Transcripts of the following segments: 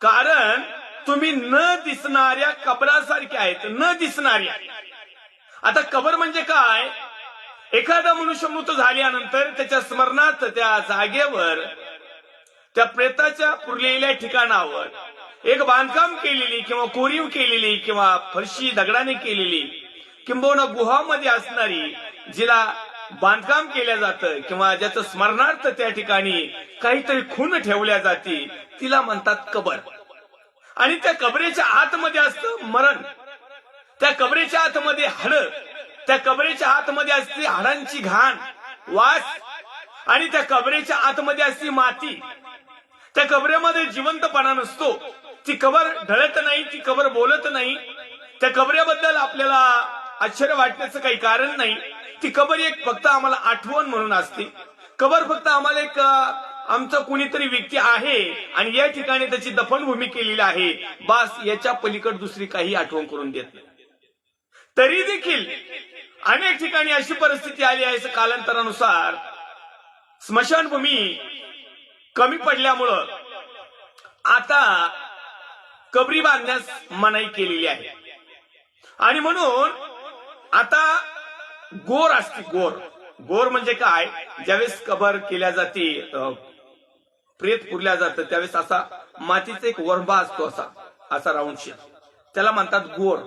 कारण तुम्ही न दिसणाऱ्या कबरासारख्या आहेत, न दिसणाऱ्या. आता कबर म्हणजे काय? एखादा मनुष्य मृत झाल्यानंतर त्याच्या स्मरणात त्या जागेवर, त्या प्रेताच्या पुरलेल्या ठिकाणावर एक बांधकाम केलेली किंवा कोरीव केलेली किंवा फरशी दगडाने केलेली किंबहुना गुहामध्ये असणारी जिला बांधकाम केल्या जातं किंवा ज्याचं स्मरणार्थ त्या ठिकाणी काहीतरी खून ठेवल्या जाते तिला म्हणतात कबर. आणि त्या कबरेच्या आतमध्ये असतं मरण, त्या कबरेच्या आतमध्ये हाड, त्या कबरेच्या आतमध्ये असते हाडांची घाण, वास, आणि त्या कबरेच्या आतमध्ये असते माती. त्या कबरेमध्ये जिवंतपणा नसतो. ती कबर ढळत नाही, ती कबर बोलत नाही. त्या कबरेबद्दल आपल्याला आश्चर्य वाटण्याचं काही कारण नाही. ती कबर एक फक्त आम्हाला आठवण म्हणून असते. कबर फक्त आम्हाला एक आमचा कुणीतरी व्यक्ती आहे आणि या ठिकाणी त्याची दफनभूमी केलेली आहे, बास, याच्या पलीकडे दुसरी काही आठवण करून देत नाही. तरी देखील अनेक ठिकाणी अशी परिस्थिती आली आहे कालांतरानुसार स्मशानभूमी कमी पडल्यामुळं आता कबरी बांधण्यास मनाई केलेली आहे. आणि म्हणून आता गोर असते. गोर म्हणजे काय? ज्यावेळेस कबर केल्या जाते, प्रेत पुरल्या जातं, त्यावेळेस असा मातीचा एक वरंबा असतो, असा राऊंड शेप, त्याला म्हणतात गोर.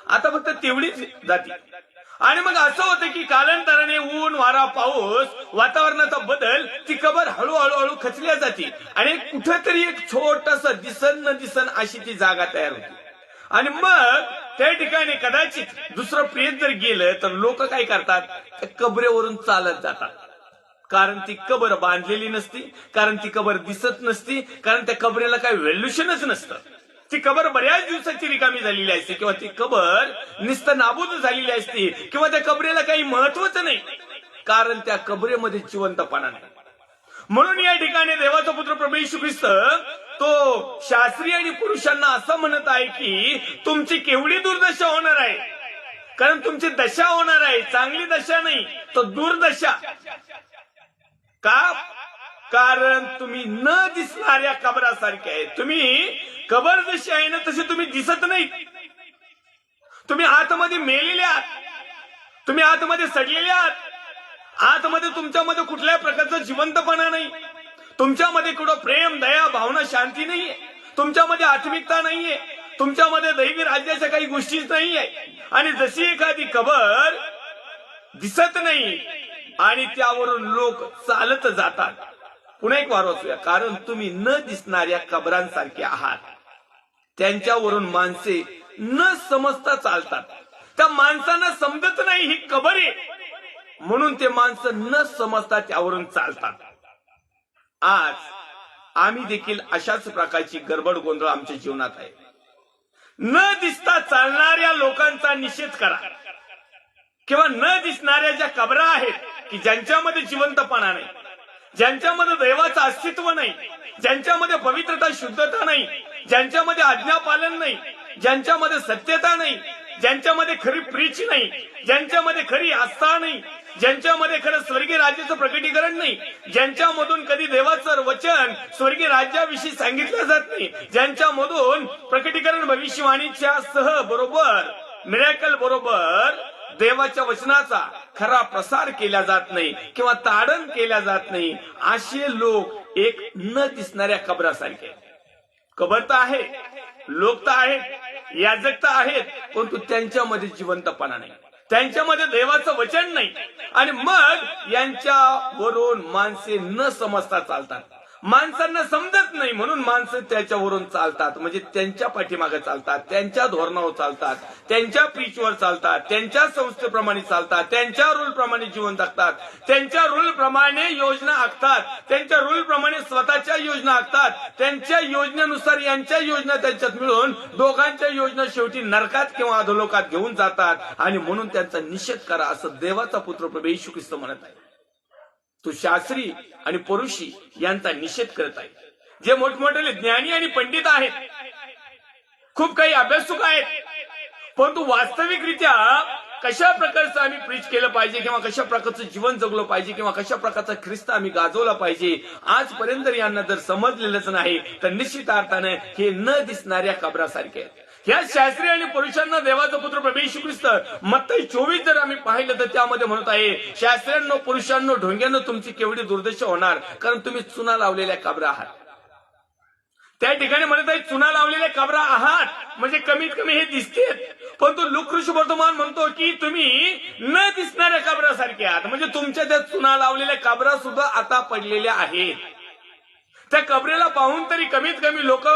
आता फक्त तेवढीच जाती. आणि मग असं होतं की कालांतराने ऊन, वारा, पाऊस, वातावरणाचा बदल, ती कबर हळूहळू खचल्या जाते आणि कुठेतरी एक छोटस दिसन न दिसन अशी ती जागा तयार होती. आणि मग त्या ठिकाणी कदाचित दुसरं प्रेत जर गेलं तर लोक काय करतात? त्या कबरेवरून चालत जातात. कारण ती कबर बांधलेली नसती, कारण ती कबर दिसत नसती, कारण त्या कबरेला काही व्हॅल्युशनच नसतं. ती कबर बऱ्याच दिवसाची रिकामी झालेली असते किंवा ती कबर निस्त नाबूद झालेली असते किंवा त्या कबरेला काही महत्वच नाही, कारण त्या कबरेमध्ये जिवंतपणा नाही. म्हणून या ठिकाणी देवाचा पुत्र प्रभू येशू ख्रिस्त तो शास्त्री आणि पुरुषांना असं म्हणत आहे की तुमची केवढी दुर्दशा होणार आहे. कारण तुमची दशा होणार आहे, चांगली दशा नाही तर दुर्दशा. का? कारण तुम्ही न दिसणाऱ्या कबरासारखे आहे. तुम्ही कबर जशी आहे ना तशी तुम्ही दिसत नाही. तुम्ही आतमध्ये मेलेले आहात, तुम्ही आतमध्ये सडलेले आहात. आतमध्ये तुमच्यामध्ये कुठल्या प्रकारचा जिवंतपणा नाही. तुमच्यामध्ये कुठं प्रेम, दया, भावना, शांती नाहीये. तुमच्यामध्ये आत्मिकता नाहीये. तुमच्यामध्ये दैवी राज्याच्या काही गोष्टीच नाहीये. आणि जशी एखादी कबर दिसत नाही आणि त्यावरून लोक चालत जातात. पुन्हा एक वार वाचूया. कारण तुम्ही न दिसणाऱ्या कबरांसारखे आहात. त्यांच्यावरून माणसे न समजता चालतात. त्या माणसांना समजत नाही ही कबर आहे, म्हणून ते माणसं न समजता त्यावरून चालतात. आज आम्ही देखील अशाच प्रकारची गडबड गोंधळ आमच्या जीवनात आहे. न दिसता चालणाऱ्या लोकांचा निषेध करा किंवा न दिसणाऱ्या ज्या कबरा आहेत की ज्यांच्यामध्ये जिवंतपणा नाही, ज्यांच्यामध्ये दैवाचं अस्तित्व नाही, ज्यांच्यामध्ये पवित्रता, शुद्धता नाही, ज्यांच्यामध्ये आज्ञापालन नाही, ज्यांच्यामध्ये सत्यता नाही, ज्यांच्यामध्ये खरी प्रीच नाही, ज्यांच्यामध्ये खरी आस्था नाही, ज्यांच्यामध्ये खरं स्वर्गीय राज्याचं प्रकटीकरण नाही, ज्यांच्यामधून कधी देवाचं वचन स्वर्गीय राज्याविषयी सांगितलं जात नाही, ज्यांच्यामधून प्रकटीकरण भविष्यवाणीच्या सह बरोबर, मिरॅकल बरोबर देवाच्या वचनाचा खरा प्रसार केला जात नाही किंवा ताडण केल्या जात नाही, असे लोक एक न दिसणाऱ्या कबरासारखे. कबर तर आहे, लोक तर आहेत, याजक तर आहेत, परंतु त्यांच्यामध्ये जिवंतपणा नाही, त्यांच्यामध्ये देवाचं वचन नाही. आणि मग यांच्यावरून माणसे न समजता चालतात. माणसांना समजत नाही म्हणून माणसं त्याच्यावरून चालतात, म्हणजे त्यांच्या पाठीमागे चालतात, त्यांच्या धोरणावर चालतात, त्यांच्या पीचवर चालतात, त्यांच्या संस्थेप्रमाणे चालतात, त्यांच्या रूल प्रमाणे जीवन जगतात, त्यांच्या रूल प्रमाणे योजना आखतात, त्यांच्या रूल प्रमाणे स्वतःच्या योजना आखतात, त्यांच्या योजनेनुसार यांच्या योजना त्यांच्यात मिळून दोघांच्या योजना शेवटी नरकात किंवा अधोलोकात घेऊन जातात. आणि म्हणून त्यांचा निषेध करा असं देवाचा पुत्र प्रभू येशू ख्रिस्त म्हणत आहे. तो शास्त्री आणि परुषी यांचा निषेध करत आहे. जे मोठमोठे ज्ञानी आणि पंडित आहेत, खूप काही अभ्यासुक आहेत, परंतु वास्तविकरित्या कशा प्रकारचं आम्ही प्रीच केलं पाहिजे किंवा कशा प्रकारचं जीवन जगलो पाहिजे किंवा कशा प्रकारचा ख्रिस्त आम्ही गाजवला पाहिजे, आजपर्यंत यांना जर समजलेलंच नाही तर निश्चित अर्थानं हे न दिसणाऱ्या कबरासारखे आहेत. ह्या शास्त्री आणि पुरुषांना देवाचा पुत्र प्रभू येशू ख्रिस्त मत्ती 24 जर आम्ही पाहिलं तर त्यामध्ये म्हणत आहे, शास्त्र्यांनो पुरुषांनो ढोंग्यांनो तुमची केवढी दुर्दशा होणार, कारण तुम्ही चुना लावलेल्या कबरा आहात. त्या ठिकाणी म्हणत आहे चुना लावलेल्या कबरा आहात, म्हणजे कमीत कमी हे दिसतेत, परंतु लुकृष वर्तमान म्हणतो की तुम्ही न दिसणाऱ्या कबरासारखे आहात, म्हणजे तुमच्या त्या चुना लावलेल्या कबरा सुद्धा आता पडलेल्या आहेत. त्या कबरेला पाहून तरी कमीत कमी लोक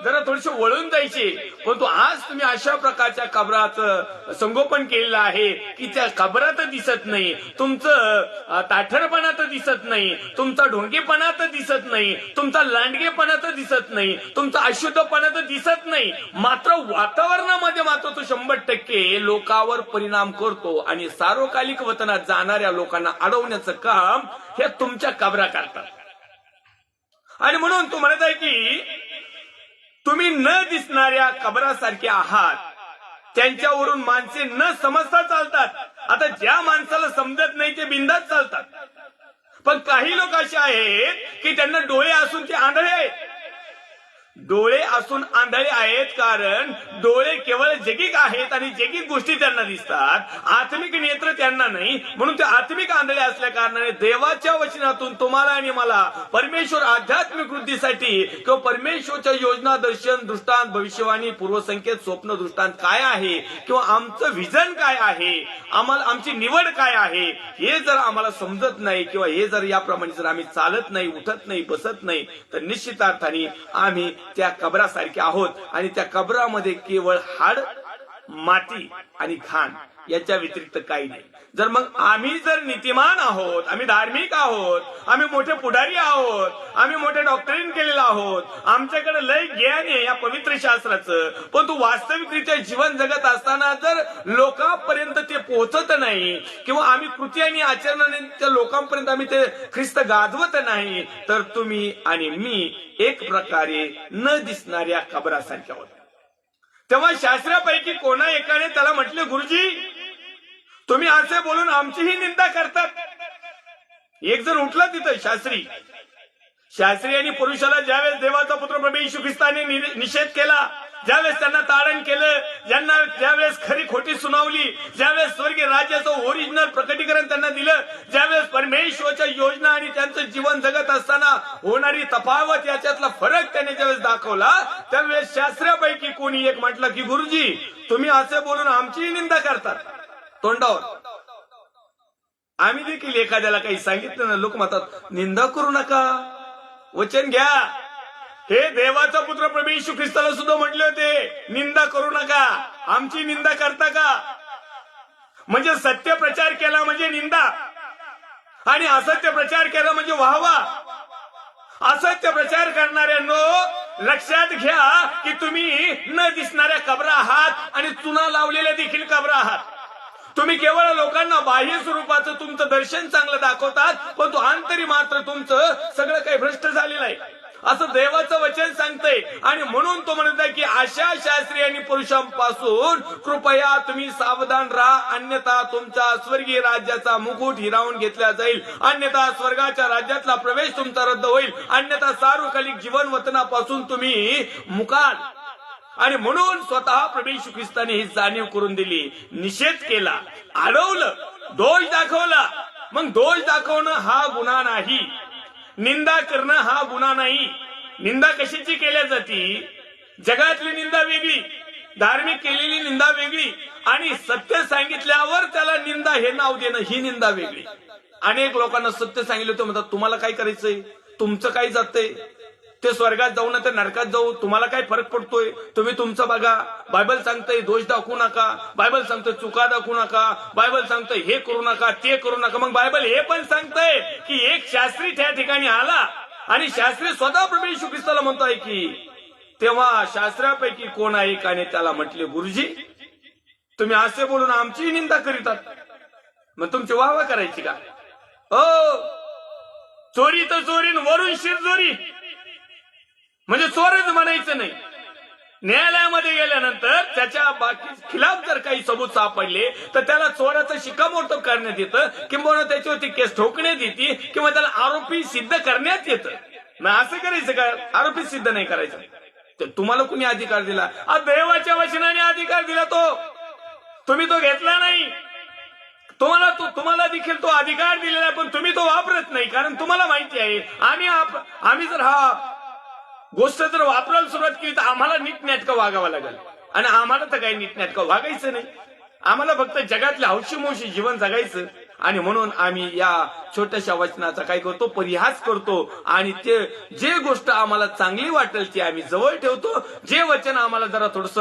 जरा थोडेसे वळून जायचे, परंतु आज तुम्ही अशा प्रकारच्या कबराचं संगोपन केलेलं आहे की त्या कबरात दिसत नाही, तुमचं ताठरपणा तर दिसत नाही, तुमचा ढोंगेपणा तर दिसत नाही, तुमचा लांडगेपणा तर दिसत नाही, तुमचा अशुद्धपणा तर दिसत नाही, मात्र वातावरणामध्ये मात्र तो 100% लोकांवर परिणाम करतो आणि सार्वकालिक वतनात जाणाऱ्या लोकांना अडवण्याचं काम हे तुमच्या कबरा करतात. आणि म्हणून तो म्हणत आहे की तुम्ही न दिसणाऱ्या कबरासारखे आहात, त्यांच्यावरून माणसे न समजता चालतात. आता ज्या माणसाला समजत नाही ते बिंदास चालतात, पण काही लोक असे आहेत की त्यांना डोळे असून ते आंधळे आहेत. डोळे असून आंधळे आहेत कारण डोळे केवळ जगिक आहेत आणि जगिक गोष्टी त्यांना दिसतात, आत्मिक नेत्र त्यांना नाही, म्हणून ते आत्मिक आंधळे असल्या कारणाने देवाच्या वचनातून तुम्हाला आणि मला परमेश्वर आध्यात्मिक वृद्धीसाठी किंवा परमेश्वरच्या योजना, दर्शन, दृष्टांत, भविष्यवाणी, पूर्वसंकेत, स्वप्न, दृष्टांत काय आहे किंवा आमचं व्हिजन काय आहे, आम्हाला आमची निवड काय आहे, हे जर आम्हाला समजत नाही किंवा हे जर याप्रमाणे जर आम्ही चालत नाही, उठत नाही, बसत नाही, तर निश्चित अर्थाने आम्ही त्या कबरासारखे आहोत. आणि त्या कबरामध्ये केवळ हाड, माती आणि घाण याच्या व्यतिरिक्त काही नाही. जर मग आम्ही जर नीतिमान आहोत, आम्ही धार्मिक आहोत, आम्ही मोठे पुढारी आहोत, आम्ही मोठे डॉक्टरीन केलेलं आहोत, आमच्याकडे लय ज्ञान आहे या पवित्र शास्त्राचं, पण तू वास्तविकरित्या जीवन जगत असताना जर लोकांपर्यंत ते पोहोचत नाही किंवा आम्ही कृती आणि आचरणाने त्या लोकांपर्यंत आम्ही ते ख्रिस्त गाजवत नाही, तर तुम्ही आणि मी एक प्रकारे न दिसणाऱ्या कबरासारख्या आहोत. तेव्हा शास्त्रापैकी कोणा एकाने त्याला म्हटले, गुरुजी तुम्ही असे बोलून आमचीही निंदा करतात. एक जण उठला तिथं शास्त्री आणि पुरुषाला ज्यावेळेस देवाचा पुत्र प्रभू येशू ख्रिस्ताने निषेध केला, ज्यावेळेस त्यांना तारण केलं, ज्यांना ज्यावेळेस खरी खोटी सुनावली, ज्यावेळेस स्वर्गीय राज्याचं ओरिजिनल प्रकटीकरण त्यांना दिलं, ज्यावेळेस परमेश्वरच्या योजना आणि त्यांचं जीवन जगत असताना होणारी तफावत याच्यातला फरक त्याने ज्यावेळेस दाखवला, त्यावेळेस शास्त्रापैकी कोणी एक म्हटलं की गुरुजी तुम्ही असे बोलून आमचीही निंदा करतात. तोंडावर आम्ही देखील एखाद्याला काही सांगितलं ना, लोक म्हणतात निंदा करू नका, वचन घ्या. हे देवाचा पुत्र प्रभू येशू ख्रिस्ताला सुद्धा म्हटले होते निंदा करू नका. आमची निंदा करता का? म्हणजे सत्य प्रचार केला म्हणजे निंदा आणि असत्य प्रचार केला म्हणजे वाहवा. असत्य प्रचार करणाऱ्यांनो लक्षात घ्या की तुम्ही न दिसणाऱ्या कबरा आहात आणि चुना लावलेल्या देखील कबरा आहात. तुम्ही केवळ लोकांना बाह्य स्वरूपाचं तुमचं दर्शन चांगलं दाखवतात, पण तो आंतरी मात्र तुमचं सगळं काही भ्रष्ट झालेलं आहे असं देवाचं वचन सांगतंय. आणि म्हणून तो म्हणत आहे की अशा शास्त्री आणि पुरुषांपासून कृपया तुम्ही सावधान राहा, अन्यथा तुमच्या स्वर्गीय राज्याचा मुकुट हिरावून घेतला जाईल, अन्यथा स्वर्गाच्या राज्यातला प्रवेश तुमचा रद्द होईल, अन्यथा सार्वकालिक जीवन वतनापासून तुम्ही मुकाल. आणि म्हणून स्वतः प्रभू येशू ख्रिस्ताने ही जाणीव करून दिली, निषेध केला, अडवलं, दोष दाखवला. मग दोष दाखवणं हा गुन्हा नाही, निंदा करणं हा गुन्हा नाही. निंदा कशाची केल्या जाते? जगातली निंदा वेगळी, धार्मिक केलेली निंदा वेगळी आणि सत्य सांगितल्यावर त्याला निंदा हे नाव देणं ही निंदा वेगळी. अनेक लोकांना सत्य सांगितलं होतं, म्हणतात तुम्हाला काय करायचंय, तुमचं काय जातंय, ते स्वर्गात जाऊ ना तर नरकात जाऊ, तुम्हाला काय फरक पडतोय, तुम्ही तुमचं बघा. बायबल सांगतंय दोष दाखवू नका, बायबल सांगतंय चुका दाखवू नका, बायबल सांगतंय हे करू नका ते करू नका. मग बायबल हे पण सांगतंय की एक शास्त्री त्या ठिकाणी आला आणि शास्त्री स्वतः प्रभू येशू ख्रिस्ताला म्हणतोय की तेव्हा शास्त्रापैकी कोण आहे एकाने त्याला म्हटले, गुरुजी तुम्ही असे बोलून आमची निंदा करीतात, मग तुमची वाहवा करायची का? चोरी तर चोरी, वरून शिरजोरी, म्हणजे चोरच म्हणायचं नाही. न्यायालयामध्ये गेल्यानंतर त्याच्या बाकी खिलाफ जर काही सबूत सापडले तर त्याला चोराचं शिक्कामोर्तब करण्यात येतं, किंवा त्याच्यावरती केस ठोकण्यात येते, किंवा त्याला आरोपी सिद्ध करण्यात येतं. मग असं करायचं का? आरोपी सिद्ध नाही करायचं. तर तुम्हाला कुणी अधिकार दिला? देवाच्या वचनाने अधिकार दिला, तुम्ही तो घेतला नाही. तुम्हाला देखील तो अधिकार दिलेला, पण तुम्ही तो वापरत नाही. कारण तुम्हाला माहिती आहे आम्ही जर हा गोष्ट जर वापरायला सुरुवात केली तर आम्हाला नीटनेटकं वागावं लागेल, आणि आम्हाला तर काही नीटनेटकं वागायचं नाही. आम्हाला फक्त जगातल्या हौशीमोशी जीवन जगायचं. आणि म्हणून आम्ही या छोट्याशा वचनाचा काय करतो? परिहास करतो. आणि ते जे गोष्ट आम्हाला चांगली वाटेल ती आम्ही जवळ ठेवतो. जे वचन आम्हाला जरा थोडस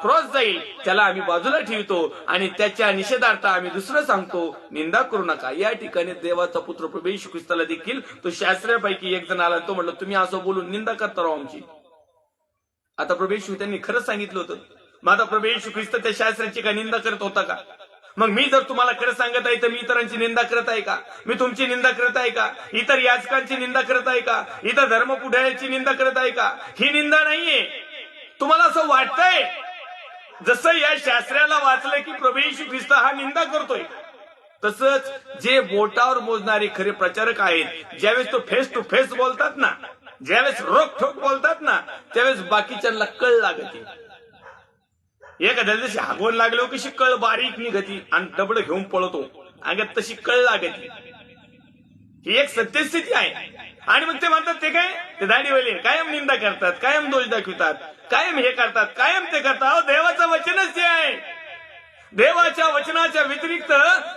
क्रॉस जाईल त्याला आम्ही बाजूला ठेवतो, आणि त्याच्या निषेधार्थ आम्ही दुसरं सांगतो, निंदा करू नका. या ठिकाणी देवाचा पुत्र प्रभू येशू ख्रिस्ताला देखील तो शास्त्र्यापैकी एक जण आला, तो म्हणलं तुम्ही असं बोलून निंदा करता राव आमची. आता प्रभू येशू त्यांनी खरंच सांगितलं होतं. मग आता प्रभू येशू ख्रिस्त त्या शास्त्राची का निंदा करत होता का? मग मी जर तुम्हाला खरं सांगत आहे तर मी इतरांची निंदा करत आहे का? मी तुमची निंदा करत आहे का? इतर याचकांची निंदा करत आहे का? इतर धर्मपुढाऱ्याची निंदा करत आहे का? ही निंदा नाहीये. तुम्हाला असं वाटतंय जसं या शास्त्राला वाचलं की प्रभू येशू ख्रिस्त हा निंदा करतोय, तसंच जे बोटावर मोजणारे खरे प्रचारक आहेत, ज्यावेळेस तो फेस टू फेस बोलतात ना, ज्यावेळेस रोखठोक बोलतात ना, त्यावेळेस बाकीच्यांना कळ लागते. एखाद्या जशी हागवण लागलो कशी कळ बारीक निघती आणि डबड घेऊन पळतो, अंगात तशी कळ लागते. ही एक सत्यस्थिती आहे. आणि मग ते म्हणतात ते काय, ते दाढीवाले कायम निंदा करतात, कायम दोष दाखवतात, कायम हे करतात, कायम ते करतात. देवाचं वचनच ते आहे. देवाच्या वचनाच्या व्यतिरिक्त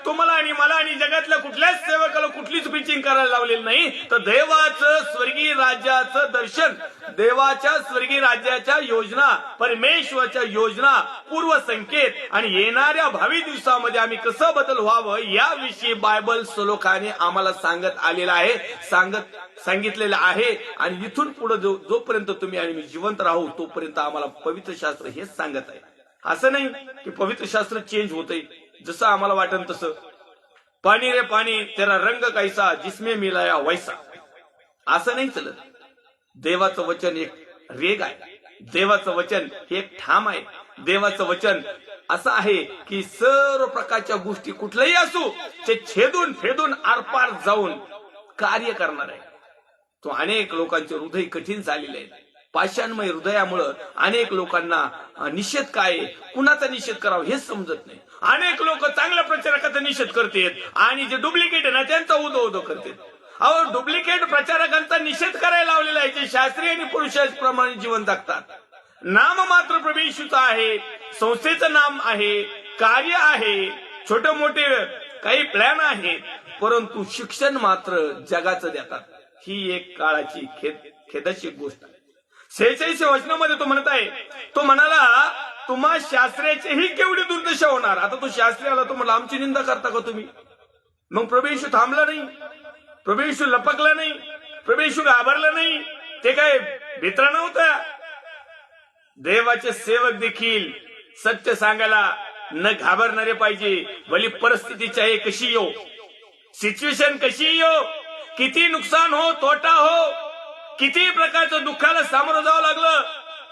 तुम्हाला आणि मला आणि जगातल्या कुठल्याच सेवकाला कुठलीच प्रीचिंग करायला लावलेली नाही. तर देवाचं स्वर्गीय राज्याचं दर्शन, देवाच्या स्वर्गीय राज्याच्या योजना, परमेश्वराच्या योजना, पूर्व संकेत आणि येणाऱ्या भावी दिवसामध्ये आम्ही कसं बदल व्हावं याविषयी बायबल सलोखाने आम्हाला सांगत आलेला आहे, सांगितलेलं आहे. आणि इथून पुढे जोपर्यंत तुम्ही आणि मी जिवंत राहू तोपर्यंत आम्हाला पवित्र शास्त्र हेच सांगत आहे. असं नाही की पवित्र शास्त्र चेंज होतंय जसं आम्हाला वाटन तसं. पाणी रे पाणी तेरा रंग कैसा जिसमें मिलाया वैसा, असं नाही चलत. देवाचं वचन एक रेग आहे. देवाचं वचन हे एक ठाम आहे. देवाचं वचन असं आहे की सर्व प्रकारच्या गोष्टी कुठल्याही असू ते छेदून फेदून आरपार जाऊन कार्य करणार आहे. तो अनेक लोकांचे हृदय कठीण झालेले आहेत. पाषाणमय हृदयामुळं अनेक लोकांना निषेध काय, कुणाचा निषेध करावा हेच समजत नाही. अनेक लोक चांगल्या प्रचारकाचा निषेध करतात आणि जे डुप्लिकेट आहे ना त्यांचा उदो करतात. अहो, डुप्लिकेट प्रचारकांचा निषेध करायला लावलेला आहे, जे शास्त्रीय आणि पुरुषाप्रमाणे जीवन जगतात. नाम मात्र प्रभू येशूचं आहे, संस्थेचं नाम आहे, कार्य आहे, छोटे मोठे काही प्लॅन आहेत, परंतु शिक्षण मात्र जगाचं देतात. ही एक काळाची खेदाची गोष्ट आहे. 46 वचनामध्ये तो म्हणत आहे, तो म्हणाला तुम्हा शास्त्र्याचीही केवढी दुर्दशा होणार. आता तो शास्त्री आला, तो म्हणला आमची निंदा करता का तुम्ही? मग प्रभू येशू थांबला नाही, प्रभू येशू लपकला नाही, प्रभू येशू घाबरला नाही. ते काय भित्रा नव्हता. देवाचे सेवक देखील सत्य सांगायला न घाबरणारे पाहिजे. भली परिस्थिती चाहे कशी येऊ, सिच्युएशन कशी येऊ, किती नुकसान हो, तोटा हो, किती प्रकारचं दुःखाला सामोरं जावं लागलं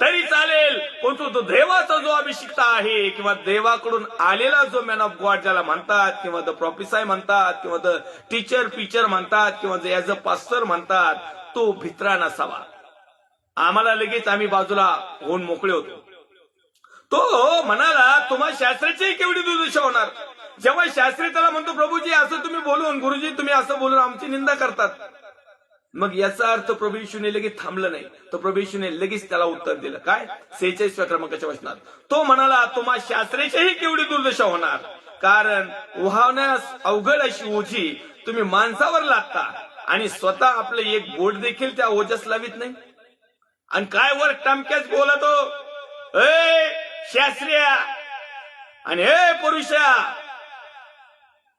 तरी चालेल, परंतु तो देवाचा जो अभिषिक्त आहे किंवा देवाकडून आलेला जो मॅन ऑफ गॉड ज्याला म्हणतात, किंवा द प्रॉफिसाय म्हणतात, किंवा द टीचर म्हणतात, किंवा ऍज अ पास्टर म्हणतात, तो भित्रा नसावा. आम्हाला लगेच आम्ही बाजूला होऊन मोकळे होतो. तो म्हणाला तुम्हा शास्त्राची केवढी दुर्दशा होणार. जेव्हा शास्त्री त्याला म्हणतो प्रभूजी असं तुम्ही बोलून, गुरुजी तुम्ही असं बोलून आमची निंदा करतात, मग याचा अर्थ प्रभू येशूने लगेच थांबलं नाही. तर प्रभू येशूने लगेच त्याला उत्तर दिलं. काय? 46 क्रमांकाच्या वचनात तो म्हणाला तुम्हा शास्त्राचीही केवढी दुर्दशा होणार, कारण वाहण्यास अवघड अशी ओझी तुम्ही माणसावर लादता आणि स्वतः आपलं एक बोट देखील त्या ओझ्यास लावित नाही. आणि काय वर टमक्याच बोलतो, शास्त्र्या आणि हे पुरुषा.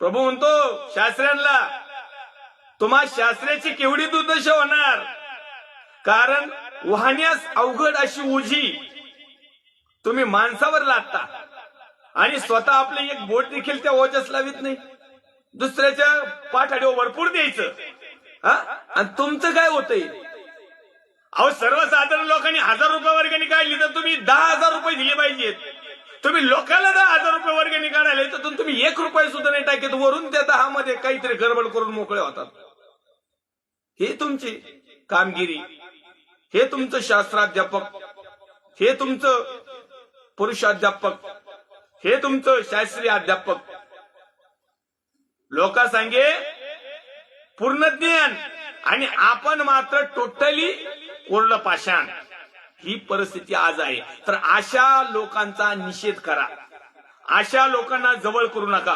प्रभू म्हणतो शास्त्र्यांना तुम्हा शास्त्राची केवढी दुर्दशा होणार, कारण वाहण्यास अवघड अशी ओझी तुम्ही माणसावर लादता आणि स्वतः आपले एक बोट देखील त्या ओझ्यास लावित नाही. दुसऱ्याच्या पाठाडीवर भरपूर द्यायचं. आणि तुमचं काय होतंय? अहो सर्वसाधारण लोकांनी 1000 रुपये वर्गणी काढली तर तुम्ही 10,000 रुपये दिले पाहिजेत. तुम्ही लोकांना 10,000 रुपये वर्गणी काढायला तर तुम्ही 1 रुपया सुद्धा नाही टाकत, वरून त्या 10 मध्ये काहीतरी गडबड करून मोकळे होतात. हे तुमची कामगिरी, हे तुमचं शास्त्राध्यापक, हे तुमचं पुरुषाध्यापक, हे तुमचं शास्त्रीय अध्यापक. लोक सांगे पूर्ण ज्ञान आणि आपण मात्र टोटली कोरडं पाषाण. ही परिस्थिती आज आहे. तर अशा लोकांचा निषेध करा, अशा लोकांना जवळ करू नका.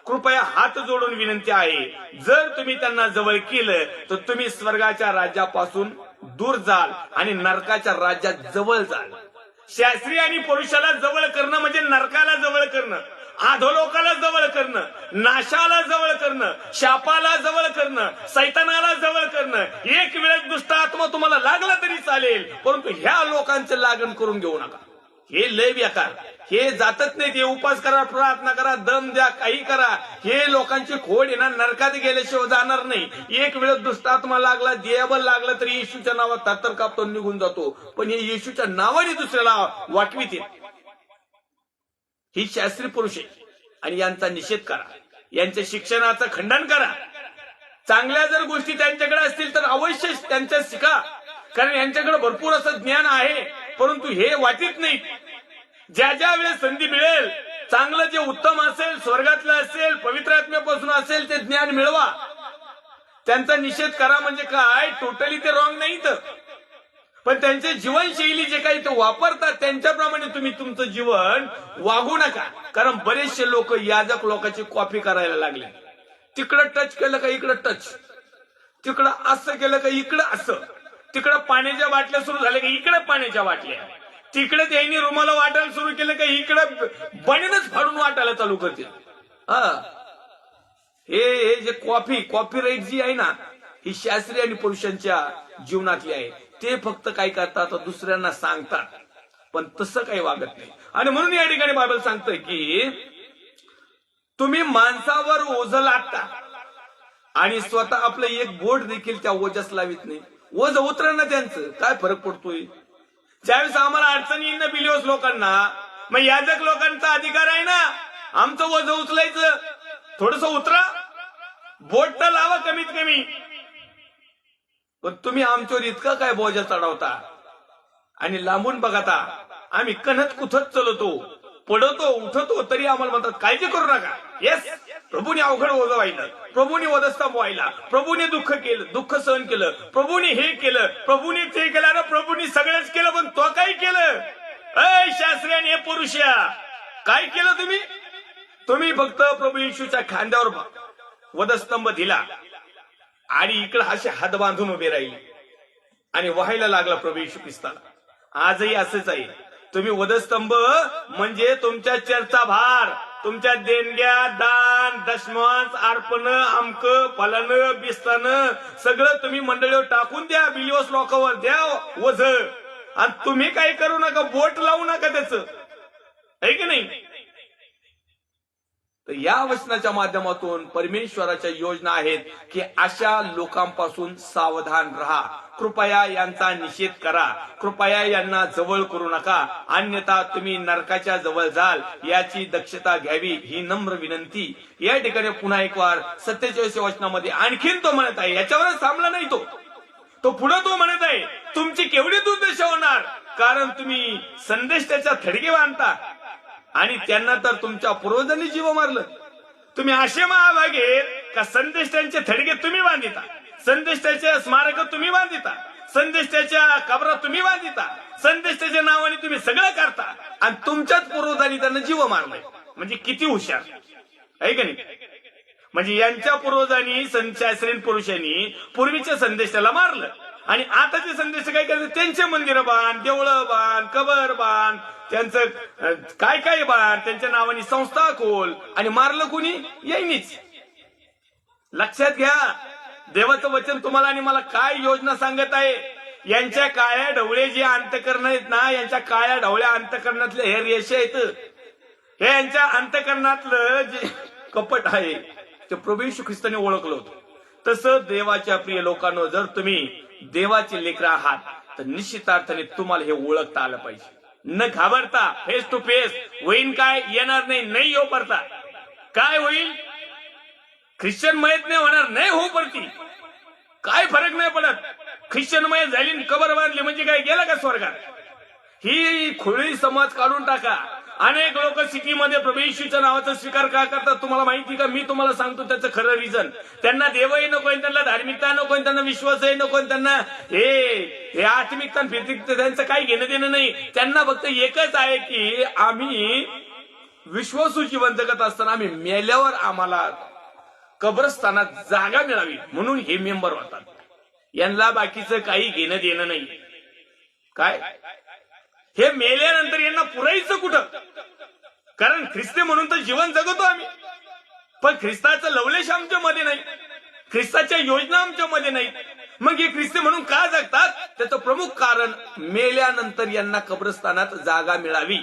कृपया हात जोडून विनंती आहे, जर तुम्ही त्यांना जवळ केलं तर तुम्ही स्वर्गाच्या राज्यापासून दूर जाल आणि नरकाच्या राज्यात जवळ जाल. शास्त्री आणि पुरुषाला जवळ करणं म्हणजे नरकाला जवळ करणं, अधोलोकाला जवळ करणं, नाशाला जवळ करणं, शापाला जवळ करणं, सैतानाला जवळ करणं. एक वेळेस दुष्ट आत्मा तुम्हाला लागला तरी चालेल, परंतु ह्या लोकांचं लागण करून घेऊ नका. हे लय बेकार, हे जातच नाही. ते उपास करा, प्रार्थना करा, दम द्या, काही करा, हे लोकांची खोड येणार, नरकात गेल्याशिवाय जाणार नाही. एक वेळेस दुष्ट आत्मा लागला, देवल लागला तरी येशूच्या नावात तातर कापतो, निघून जातो. पण हे येशूच्या नावाने दुसऱ्याला वाटवीत येत. ही शास्त्री पुरुष आहे आणि यांचा निषेध करा, यांच्या शिक्षणाचं खंडन करा. चांगल्या जर गोष्टी त्यांच्याकडे असतील तर अवश्य त्यांच्या शिका, कारण यांच्याकडे भरपूर असं ज्ञान आहे, परंतु हे वाटीत नाही. ज्या ज्या वेळेस संधी मिळेल, चांगलं जे उत्तम असेल, स्वर्गातलं असेल, पवित्र आत्म्यापासून असेल, ते ज्ञान मिळवा. त्यांचा निषेध करा म्हणजे काय, टोटली ते रॉंग नाहीत, पण त्यांचे जीवनशैली जे काही ते वापरतात त्यांच्याप्रमाणे तुम्ही तुमचं जीवन वागू नका. कारण बरेचसे लोक याजक लोकांची कॉपी करायला लागले. तिकडं टच केलं का इकडं टच, तिकडं असं केलं का इकडं असं, तिकडं पाण्याच्या बाटल्या सुरू झाल्या का इकडे पाण्याच्या बाटल्या, तिकडे त्यांनी रुमाला वाटायला सुरू केलं का इकडं बनेनच फाडून वाटायला चालू करतील. हे जे कॉपीराईट जी आहे ना, ही शास्त्री आणि पुरुषांच्या जीवनातली आहे. ते फक्त काय करतात, दुसऱ्यांना सांगतात, पण तसं काही वागत नाही. आणि म्हणून या ठिकाणी बायबल सांगतंय की तुम्ही माणसावर ओझ लादता आणि स्वतः आपलं एक बोट देखील त्या ओझ्यास लावित नाही. ओझ उतरा ना, त्यांचं काय फरक पडतोय. ज्यावेळेस आम्हाला अडचणी येईल ना बिलिओस लोकांना, मग याजक लोकांचा अधिकार आहे ना आमचं ओझ उचलायचं. थोडस उतरा, बोट तर लावा कमीत कमी, पण तुम्ही आमच्यावर इतका काय बोजा चढवता. आणि लांबून बघता आम्ही कणत कुथत चलतो, पडतो, उठतो, तरी आम्हाला म्हणतात काळजी करू नका. येस, प्रभूने अवघड ओझं वाहिलं, प्रभूने वधस्तंभ वाहिला, प्रभूने दुःख केलं, दुःख सहन केलं, प्रभूने हे केलं, प्रभूने ते केलं. अरे प्रभूने सगळंच केलं, पण तो काय केलं? ऐ शास्त्रीयाने, हे पुरुषया काय केलं तुम्ही? तुम्ही फक्त प्रभू येशूच्या खांद्यावर वधस्तंभ दिला आणि इकडे असे हात बांधून उभे राहिले आणि व्हायला लागला प्रभू येशू ख्रिस्ताला. आजही असंच आहे. तुम्ही वधस्तंभ म्हणजे तुमच्या चर्चा भार, तुमच्या देणग्या, दान, दशमांश, अर्पण, अमक, फलन, बिस्तान सगळं तुम्ही मंडळीवर टाकून द्या, बिलिओस लोकांवर द्या वझ. आणि तुम्ही काय करू नका, बोट लावू नका त्याचं, आहे की नाही. तर या वचनाच्या माध्यमातून परमेश्वराच्या योजना आहेत की अशा लोकांपासून सावधान राहा. कृपया यांचा निषेध करा, कृपया यांना जवळ करू नका, अन्यथा तुम्ही नरकाच्या जवळ जाल. याची दक्षता घ्यावी ही नम्र विनंती. या ठिकाणी पुन्हा एक वार 47 वचनामध्ये आणखीन तो म्हणत आहे, याच्यावरच थांबला नाही तो पुढे तो म्हणत आहे, तुमची केवढी दुर्दशा होणार, कारण तुम्ही संदेश त्याच्या थडगे बांधता आणि त्यांना तर तुमच्या पूर्वजांनी जीव मारलं. तुम्ही असे महाभागे का संदेश त्यांचे थडगे तुम्ही बांधिता, संदेश त्याच्या स्मारक तुम्ही बांधिता, संदेश त्याच्या कबरा तुम्ही बांधिता, संदेश त्याच्या नावाने तुम्ही सगळं करता आणि तुमच्याच पूर्वजांनी त्यांना जीव मारलाय. म्हणजे किती हुशार आहे का नाही. म्हणजे यांच्या पूर्वजांनी शास्त्री पुरुषांनी पूर्वीच्या संदेश त्याला मारलं आणि आताचे संदेश काय करतात, त्यांचे मंदिर बांध, देवळं बांध, कबर बांध, त्यांचं काय काय बांध, त्यांच्या नावाने संस्था खोल. आणि मारलं कोणी? यांनीच. लक्षात घ्या, देवाचं वचन तुम्हाला आणि मला काय योजना सांगत आहे. यांच्या काळ्या ढवळे जे अंतकरण आहेत ना, यांच्या काळ्या ढवळ्या अंतकरणातले हे रेषे आहेत, हे यांच्या अंतकरणातलं जे कपट आहे ते प्रभू येशू ख्रिस्ताने ओळखलं होतं. तसं देवाच्या प्रिय लोकांनो, जर तुम्ही देवाचे लेकरं आहात तर निश्चितार्थाने तुम्हाला हे ओळखता आलं पाहिजे. न घाबरता फेस टू फेस होईन काय येणार नाही, नाही हो पडता काय होईल, ख्रिश्चन मयत नाही होणार, नाही हो पडती काय फरक नाही पडत. ख्रिश्चन मयत झाली कबर बांधली म्हणजे काय गेला का स्वर्गात. ही खोळी समज काढून टाका. अनेक लोक सिटीमध्ये प्रभू येशूच्या नावाचा स्वीकार का करतात तुम्हाला माहिती का. मी तुम्हाला सांगतो त्याचं खरं रिझन. त्यांना देवही नको, त्यांना धार्मिकता नको, त्यांना विश्वासही नको, त्यांना हे आत्मिकता फिरतिकता त्यांचं काही घेणं देणं नाही. त्यांना फक्त एकच आहे की आम्ही विश्वासू जीवन जगत असताना आम्ही मेल्यावर आम्हाला कब्रस्थानात जागा मिळावी म्हणून हे मेंबर होतात. यांना बाकीचं काही घेणं देणं नाही. काय हे मेल्यानंतर यांना पुरायचं कुठं. कारण ख्रिस्ती म्हणून तर जीवन जगतो आम्ही, पण ख्रिस्ताचं लवलेश आमच्या मध्ये नाही, ख्रिस्ताच्या योजना आमच्या मध्ये नाही. मग हे ख्रिस्ती म्हणून का जगतात, त्याचं प्रमुख कारण मेल्यानंतर यांना कब्रस्थानात जागा मिळावी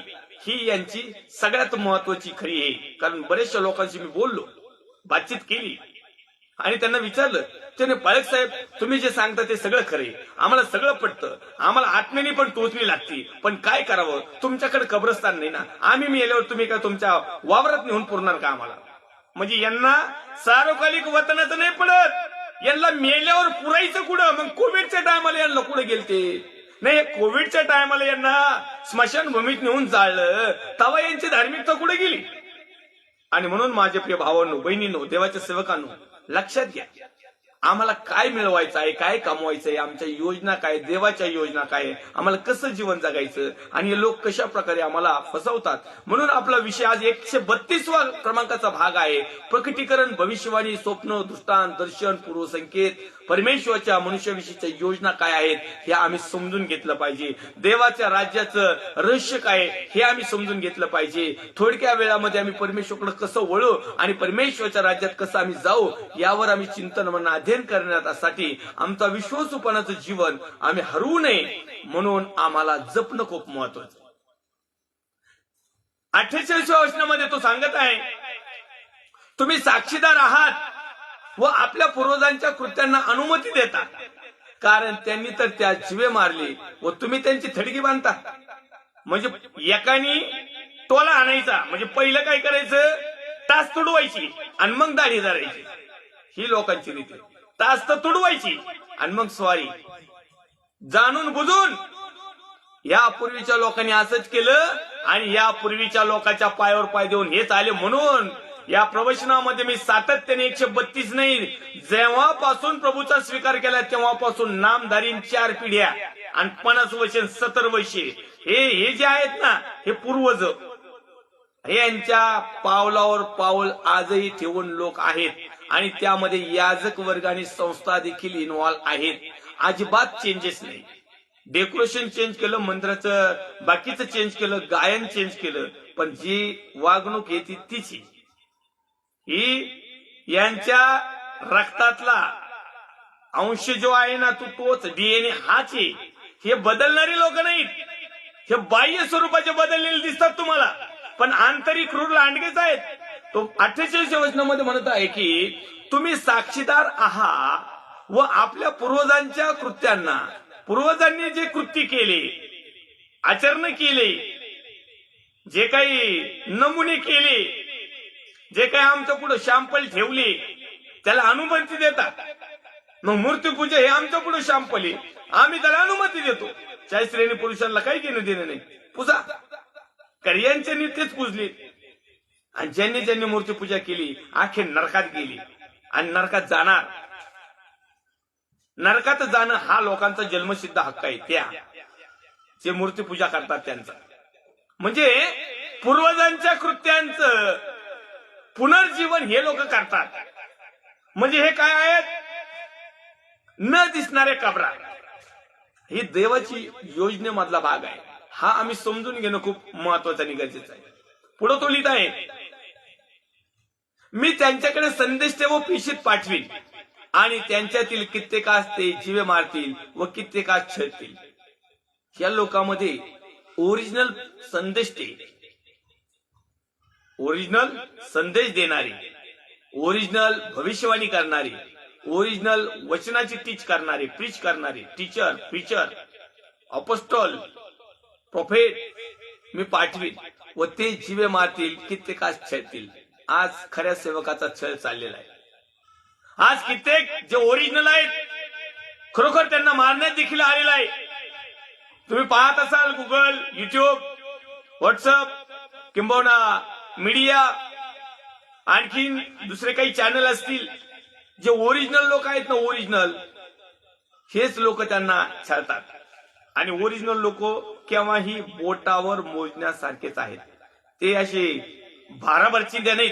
ही यांची सगळ्यात महत्वाची खरी आहे. कारण बरेचशा लोकांशी मी बोललो, बातचीत केली आणि त्यांना विचारलं, त्याने पाळक साहेब तुम्ही जे सांगता ते सगळं खरे, आम्हाला सगळं पटतं, आम्हाला आत्म्याने पण टोचणी लागती, पण काय करावं, तुमच्याकडे कब्रस्तान नाही ना, आम्ही मेल्यावर तुम्ही काय तुमच्या वावरात नेऊन पुरणार का आम्हाला. म्हणजे यांना सार्वकालिक वतनाचं नाही पडत, यांना मेल्यावर पुरायचं कुठं. मग कोविडच्या टायमाला यांना कुठे गेलते नाही, कोविडच्या टायमाला यांना स्मशानभूमीत नेऊन जाळलं, तेव्हा यांची धार्मिकता कुठे गेली. आणि म्हणून माझे प्रिय भावांनो बहिणींनो देवाच्या सेवकांनो लक्षात घ्या, आम्हाला काय मिळवायचं आहे, काय कमवायचं आहे, आमच्या योजना काय, देवाच्या योजना काय, आम्हाला कसं जीवन जगायचं, आणि हे लोक कशा प्रकारे आम्हाला फसवतात. म्हणून आपला विषय आज 132वा क्रमांकाचा भाग आहे, प्रकटीकरण, भविष्यवाणी, स्वप्न, दृष्टांत, दर्शन, पूर्वसंकेत. परमेश्वराच्या मनुष्याविषयीच्या योजना काय आहेत हे आम्ही समजून घेतलं पाहिजे. देवाच्या राज्याचं रहस्य काय हे आम्ही समजून घेतलं पाहिजे. थोडक्या वेळामध्ये आम्ही परमेश्वराकडे कसं वळू आणि परमेश्वराच्या राज्यात कसं आम्ही जाऊ यावर आम्ही चिंतन म्हणून अध्ययन करण्यासाठी आमचा विश्वासूपणाचं जीवन आम्ही हरवू नये म्हणून आम्हाला जपणं खूप महत्वाचं. 48व्या वचनामध्ये तो सांगत आहे, तुम्ही साक्षीदार आहात व आपल्या पूर्वजांच्या कृत्यांना अनुमती देता, कारण त्यांनी तर त्या जीवे मारले व तुम्ही त्यांची थडगी बांधता. म्हणजे एकानी टोला आणायचा, म्हणजे पहिलं काय करायचं, टाच तुडवायची आणि मग दाढी धरायची. ही लोकांची रीती. टाच तर तुडवायची आणि मग स्वारी. जाणून बुजून यापूर्वीच्या लोकांनी असंच केलं आणि यापूर्वीच्या लोकांच्या पायावर पाय देऊन हेच आले. म्हणून या प्रवचनामध्ये मी सातत्याने 132 नाही, जेव्हापासून प्रभूचा स्वीकार केला तेव्हापासून नामधारीन 4 पिढ्या आणि 50 वर्ष 70 वर्षे हे जे आहेत ना, हे पूर्वज यांच्या पावलावर पाऊल आजही ठेवून लोक आहेत आणि त्यामध्ये याजक वर्ग आणि संस्था देखील इन्व्हॉल्व आहेत. अजिबात चेंजेस नाही. डेकोरेशन चेंज केलं, मंदिराचं बाकीचं चेंज केलं, गायन चेंज केलं, पण जी वागणूक येते तीच ही यांच्या रक्तातला अंश जो आहे ना, तोच डीएनए हाच आहे. हे बदलणारी लोक नाहीत, हे बाह्य स्वरूपाचे बदललेले दिसतात तुम्हाला, पण आंतरिक क्रूर लांडगेच आहेत. तो 48व्या वचनामध्ये म्हणत आहे की तुम्ही साक्षीदार आहात व आपल्या पूर्वजांच्या कृत्यांना, पूर्वजांनी जे कृत्य केले, आचरण केले, जे काही नमुने केले, जे काही आमच्या पुढे शॅम्पल ठेवले त्याला अनुमती देतात. मग मूर्तीपूजा हे आमच्या पुढे शॅम्पल आहे, आम्ही त्याला अनुमती देतो. 40 श्रेणी पुरुषांना काही घेणं देणं नाही, पूजा कर्यांच्यानी तेच पूजले. आणि ज्यांनी ज्यांनी मूर्तीपूजा केली आखे नरकात गेली आणि नरकात जाणार. नरकात जाणं हा लोकांचा जन्मसिद्ध हक्क आहे, त्या जे मूर्तीपूजा करतात त्यांचा. म्हणजे पूर्वजांच्या कृत्यांचं पुनर्जीवन हे लोक करतात. म्हणजे हे काय आहेत, न दिसणाऱ्या कबरा. ही देवाची योजनेमधला भाग आहे. हा आम्ही समजून घेणं खूप महत्वाचं आणि गरजेचं आहे. पुढे तो लिहित आहे, मी त्यांच्याकडे संदेश व पिशीत पाठवीन आणि त्यांच्यातील कित्येकास ते जीवे मारतील व कित्येकास छळतील. या लोकांमध्ये ओरिजिनल संदेश ओरिजिनल संदेश देणारे, ओरिजिनल भविष्यवाणी करणारे, ओरिजिनल वचनाची टीच करणारे, प्रीच करणारे, टीचर, प्रीचर अपोस्टल प्रोफेट मी पाठवीन व ते जीवे मारतील कित्येकास छळतील. आज खऱ्या सेवकाचा छळ चाललेला आहे. आज कित्येक जे ओरिजिनल आहेत खरोखर त्यांना मारण्यात देखील आलेला आहे. तुम्ही पाहत असाल गुगल, युट्यूब, व्हॉट्सअप किंबहुना मीडिया, आणखीन दुसरे काही चॅनल असतील, जे ओरिजिनल लोक आहेत ना, ओरिजिनल हेच लोक त्यांना छळतात. आणि ओरिजिनल लोक केव्हाही बोटावर मोजण्यासारखेच आहेत. ते असे भाराभरची द्या नाहीत.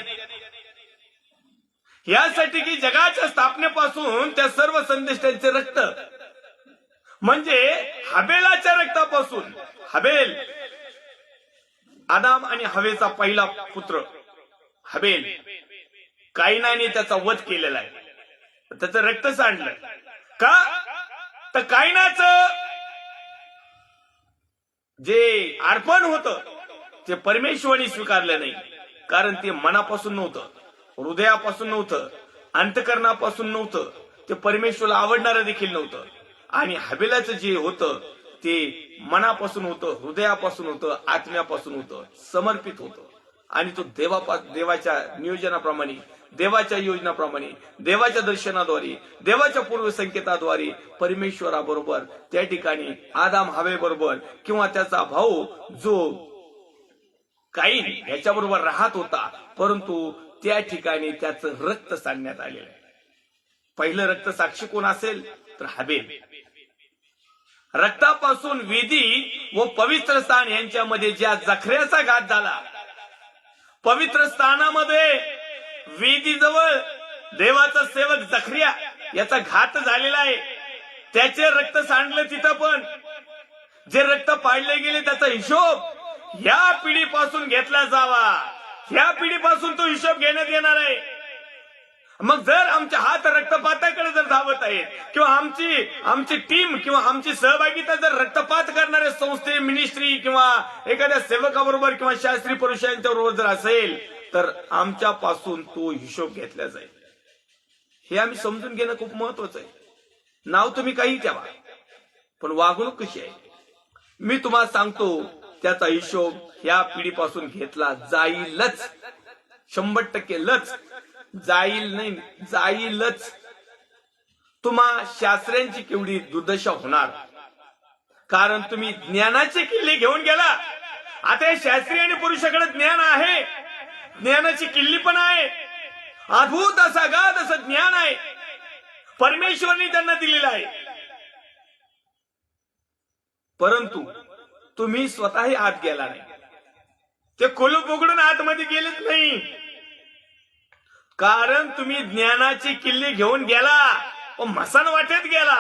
यासाठी की जगाच्या स्थापनेपासून त्या सर्व संदेष्टांचे रक्त म्हणजे हबेलाच्या रक्तापासून, हबेल आदाम आणि हवेचा पहिला पुत्र हबेल, कायनाने त्याचा वध केलेला आहे. त्याचं रक्त सांडलं का? तर कायनाचं जे अर्पण होतं ते परमेश्वराने स्वीकारलं नाही. कारण ते मनापासून नव्हतं, हृदयापासून नव्हतं, अंतकरणापासून नव्हतं, ते परमेश्वराला आवडणारं देखील नव्हतं. आणि हबेलाचं जे होतं ते मनापासून होतं, हृदयापासून होतं, आत्म्यापासून होतं, समर्पित होतं. आणि तो देवाच्या नियोजनाप्रमाणे, देवाच्या योजनाप्रमाणे, देवाच्या दर्शनाद्वारे, देवाच्या पूर्वसंकेताद्वारे परमेश्वराबरोबर त्या ठिकाणी आदाम हवे बरोबर किंवा त्याचा भाऊ जो काईन याच्याबरोबर राहत होता. परंतु त्या ठिकाणी त्याचं रक्त सांडण्यात आलेलं आहे. पहिलं रक्त साक्षी कोण असेल तर हबेल. रक्तापासून वेदी व पवित्र स्थान यांच्यामध्ये ज्या जखऱ्याचा घात झाला, पवित्र स्थानामध्ये वेदीजवळ देवाचा सेवक जखऱ्या याचा घात झालेला आहे. त्याचे रक्त सांडलं तिथं. पण जे रक्त पाडले गेले त्याचा हिशोब या पिढीपासून घेतला जावा. या पिढीपासून तो हिशोब घेण्यात येणार आहे. मग जर आमचे हात रक्तपाताकडे जर धावत आहेत किंवा आमची टीम किंवा आमची सहभागिता जर रक्तपात करणाऱ्या संस्थे, मिनिस्ट्री किंवा एखाद्या सेवकाबरोबर किंवा शास्त्री पुरुषांच्या बरोबर जर असेल तर आमच्यापासून तो हिशोब घेतला जाईल. हे आम्ही समजून घेणं खूप महत्वाचं आहे. नाव तुम्ही काही ठेवा, पण वागणूक कशी आहे मी तुम्हाला सांगतो, त्याचा हिशोब ह्या पिढीपासून घेतला जाईलच. 100% लच. जाईल नाही, जाईलच. तुम्हा शास्त्र्यांची केवढी दुर्दशा होणार, कारण तुम्ही ज्ञानाचे किल्ले घेऊन गेला. आता या शास्त्री आणि पुरुषाकडे ज्ञान आहे, ज्ञानाची किल्ली पण आहे, अद्भुत असा गाध असं ज्ञान आहे, परमेश्वराने त्यांना दिलेलं आहे. परंतु तुम्ही स्वतःही आत गेला नाही. ते कुलूप उघडून आतमध्ये गेलेच नाही, कारण तुम्ही ज्ञानाची किल्ली घेऊन गेला व मसान वाटेत गेला.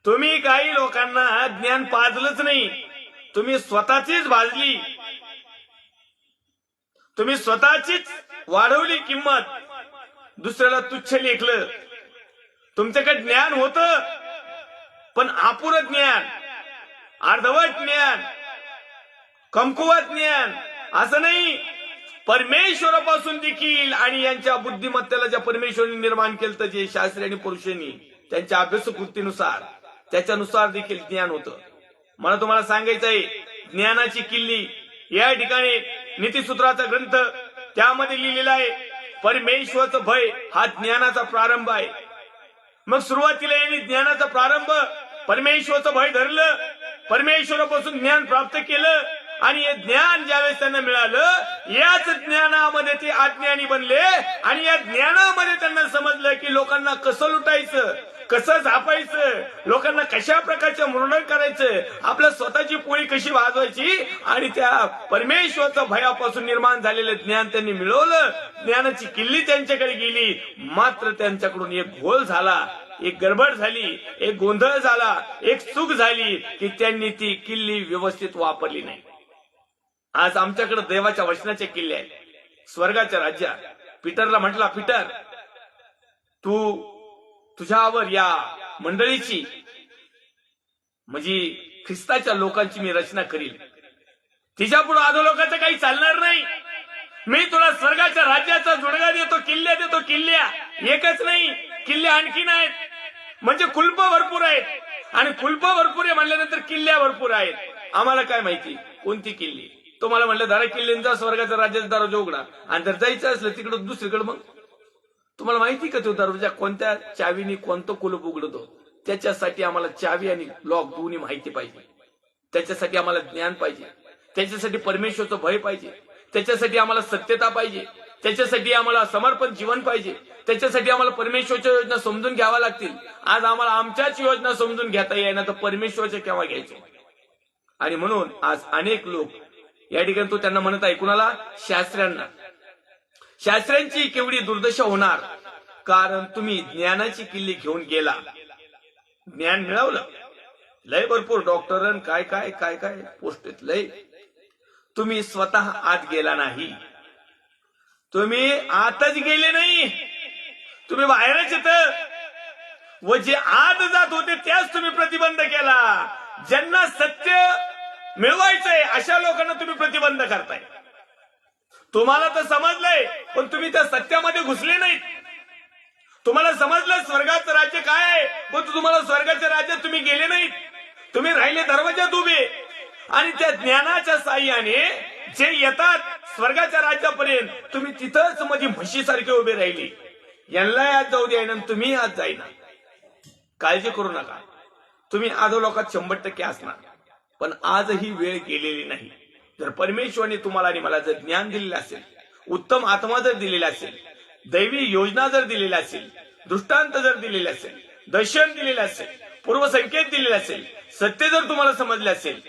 तुम्ही काही लोकांना ज्ञान पाजलंच नाही, तुम्ही स्वतःचीच भाजली, तुम्ही स्वतःचीच वाढवली किंमत, दुसऱ्याला तुच्छ लेखलं. तुमच्याकडे ज्ञान होतं पण अपुरं ज्ञान, अर्धवट ज्ञान, कमकुवत ज्ञान असं नाही. परमेश्वरापासून देखील आणि यांच्या बुद्धिमत्तेला ज्या परमेश्वराने निर्माण केलं, जे शास्त्री आणि पुरुषांनी त्यांच्या अभ्यासकृतीनुसार त्याच्यानुसार देखील ज्ञान होतं. मला तुम्हाला सांगायचंय, ज्ञानाची किल्ली या ठिकाणी नीतिसूत्राचा ग्रंथ त्यामध्ये लिहिलेला आहे. परमेश्वराचं भय हा ज्ञानाचा प्रारंभ आहे. मग सुरुवातीला यांनी ज्ञानाचा प्रारंभ परमेश्वराचं भय धरलं, परमेश्वरापासून ज्ञान प्राप्त केलं. आणि हे ज्ञान ज्यावेळेस त्यांना मिळालं, याच ज्ञानामध्ये ते अज्ञानी बनले. आणि या ज्ञानामध्ये त्यांना समजलं की लोकांना कसं लुटायचं, कसं झापायचं, लोकांना कशा प्रकारचं मृणन करायचं, आपल्या स्वतःची पोळी कशी भाजवायची. आणि त्या परमेश्वराच्या भयापासून निर्माण झालेलं ज्ञान त्यांनी मिळवलं. ज्ञानाची किल्ली त्यांच्याकडे गेली, मात्र त्यांच्याकडून एक घोळ झाला, एक गडबड झाली, एक गोंधळ झाला, एक चूक झाली की त्यांनी ती किल्ली व्यवस्थित वापरली नाही. आज आमच्याकडे देवाच्या वचनाचे किल्ले आहेत, स्वर्गाच्या राज्यात. पीटरला म्हटला, पीटर तू तुझ्यावर या मंडळीची म्हणजे ख्रिस्ताच्या लोकांची मी रचना करील, तिच्यापुढे अधोलोकाचं काही चालणार नाही. मी तुला स्वर्गाच्या राज्याचा जुडगा देतो, किल्ल्या देतो. किल्ल्या एकच नाही, किल्ले आणखीन आहेत, म्हणजे कुलप भरपूर आहेत. आणि कुलप भरपूर आहे म्हणल्यानंतर किल्ल्या भरपूर आहेत. आम्हाला काय माहिती कोणती किल्ली. तुम्हाला म्हणलं दारा किल्ल्यांचा स्वर्गाचा राज्याचा दरवाजा उघडा, आणि जर जायचं असलं तिकडं दुसरीकडे, मग तुम्हाला माहिती का तो दरवाजा कोणत्या चावीने कोणतं कुलूप उघडतो? त्याच्यासाठी आम्हाला चावी आणि लॉक दोन्ही माहिती पाहिजे. त्याच्यासाठी आम्हाला ज्ञान पाहिजे. त्याच्यासाठी परमेश्वरचं भय पाहिजे. त्याच्यासाठी आम्हाला सत्यता पाहिजे. त्याच्यासाठी आम्हाला समर्पण जीवन पाहिजे. त्याच्यासाठी आम्हाला परमेश्वरच्या योजना समजून घ्याव्या लागतील. आज आम्हाला आमच्याच योजना समजून घेता येईना तर परमेश्वरच्या केव्हा घ्यायचो? आणि म्हणून आज अनेक लोक या ठिकाणी तो त्यांना म्हणत आहे, कुणाला? शास्त्र्यांना. शास्त्र्यांची केवढी दुर्दशा होणार, कारण तुम्ही ज्ञानाची किल्ली घेऊन गेला. ज्ञान मिळवलं, लय भरपूर डॉक्टर काय काय काय काय पोस्ट आहेत लय. तुम्ही स्वतः आत गेला नाही. तुम्ही आतच गेले नाही, तुम्ही बाहेरच येत. व जे आत जात होते त्याच तुम्ही प्रतिबंध केला. ज्यांना सत्य मिळवायचंय अशा लोकांना तुम्ही प्रतिबंध करताय. तुम्हाला तर समजलंय, पण तुम्ही त्या सत्यामध्ये घुसले नाहीत. तुम्हाला समजलं स्वर्गाचं राज्य काय आहे, पण तुम्हाला स्वर्गाच्या राज्यात तुम्ही गेले नाहीत. तुम्ही राहिले दरवाजात उभे, आणि त्या ज्ञानाच्या साह्याने जे येतात स्वर्गाच्या राज्यापर्यंत, तुम्ही तिथंच मध्ये म्हशीसारखे उभे राहिले. यांना आज जाऊ द्या, तुम्ही आज जाईना. काळजी करू नका, तुम्ही अधोलोकात 100% असणार. पण आजही वेळ गेलेली नाही. जर परमेश्वराने तुम्हाला आणि मला जर ज्ञान दिलेलं असेल, उत्तम आत्मा जर दिलेला असेल, दैवी योजना जर दिलेल्या असेल, दृष्टांत जर दिलेले असेल, दर्शन दिलेलं असेल, पूर्वसंकेत दिलेले असेल, सत्य जर तुम्हाला समजले असेल,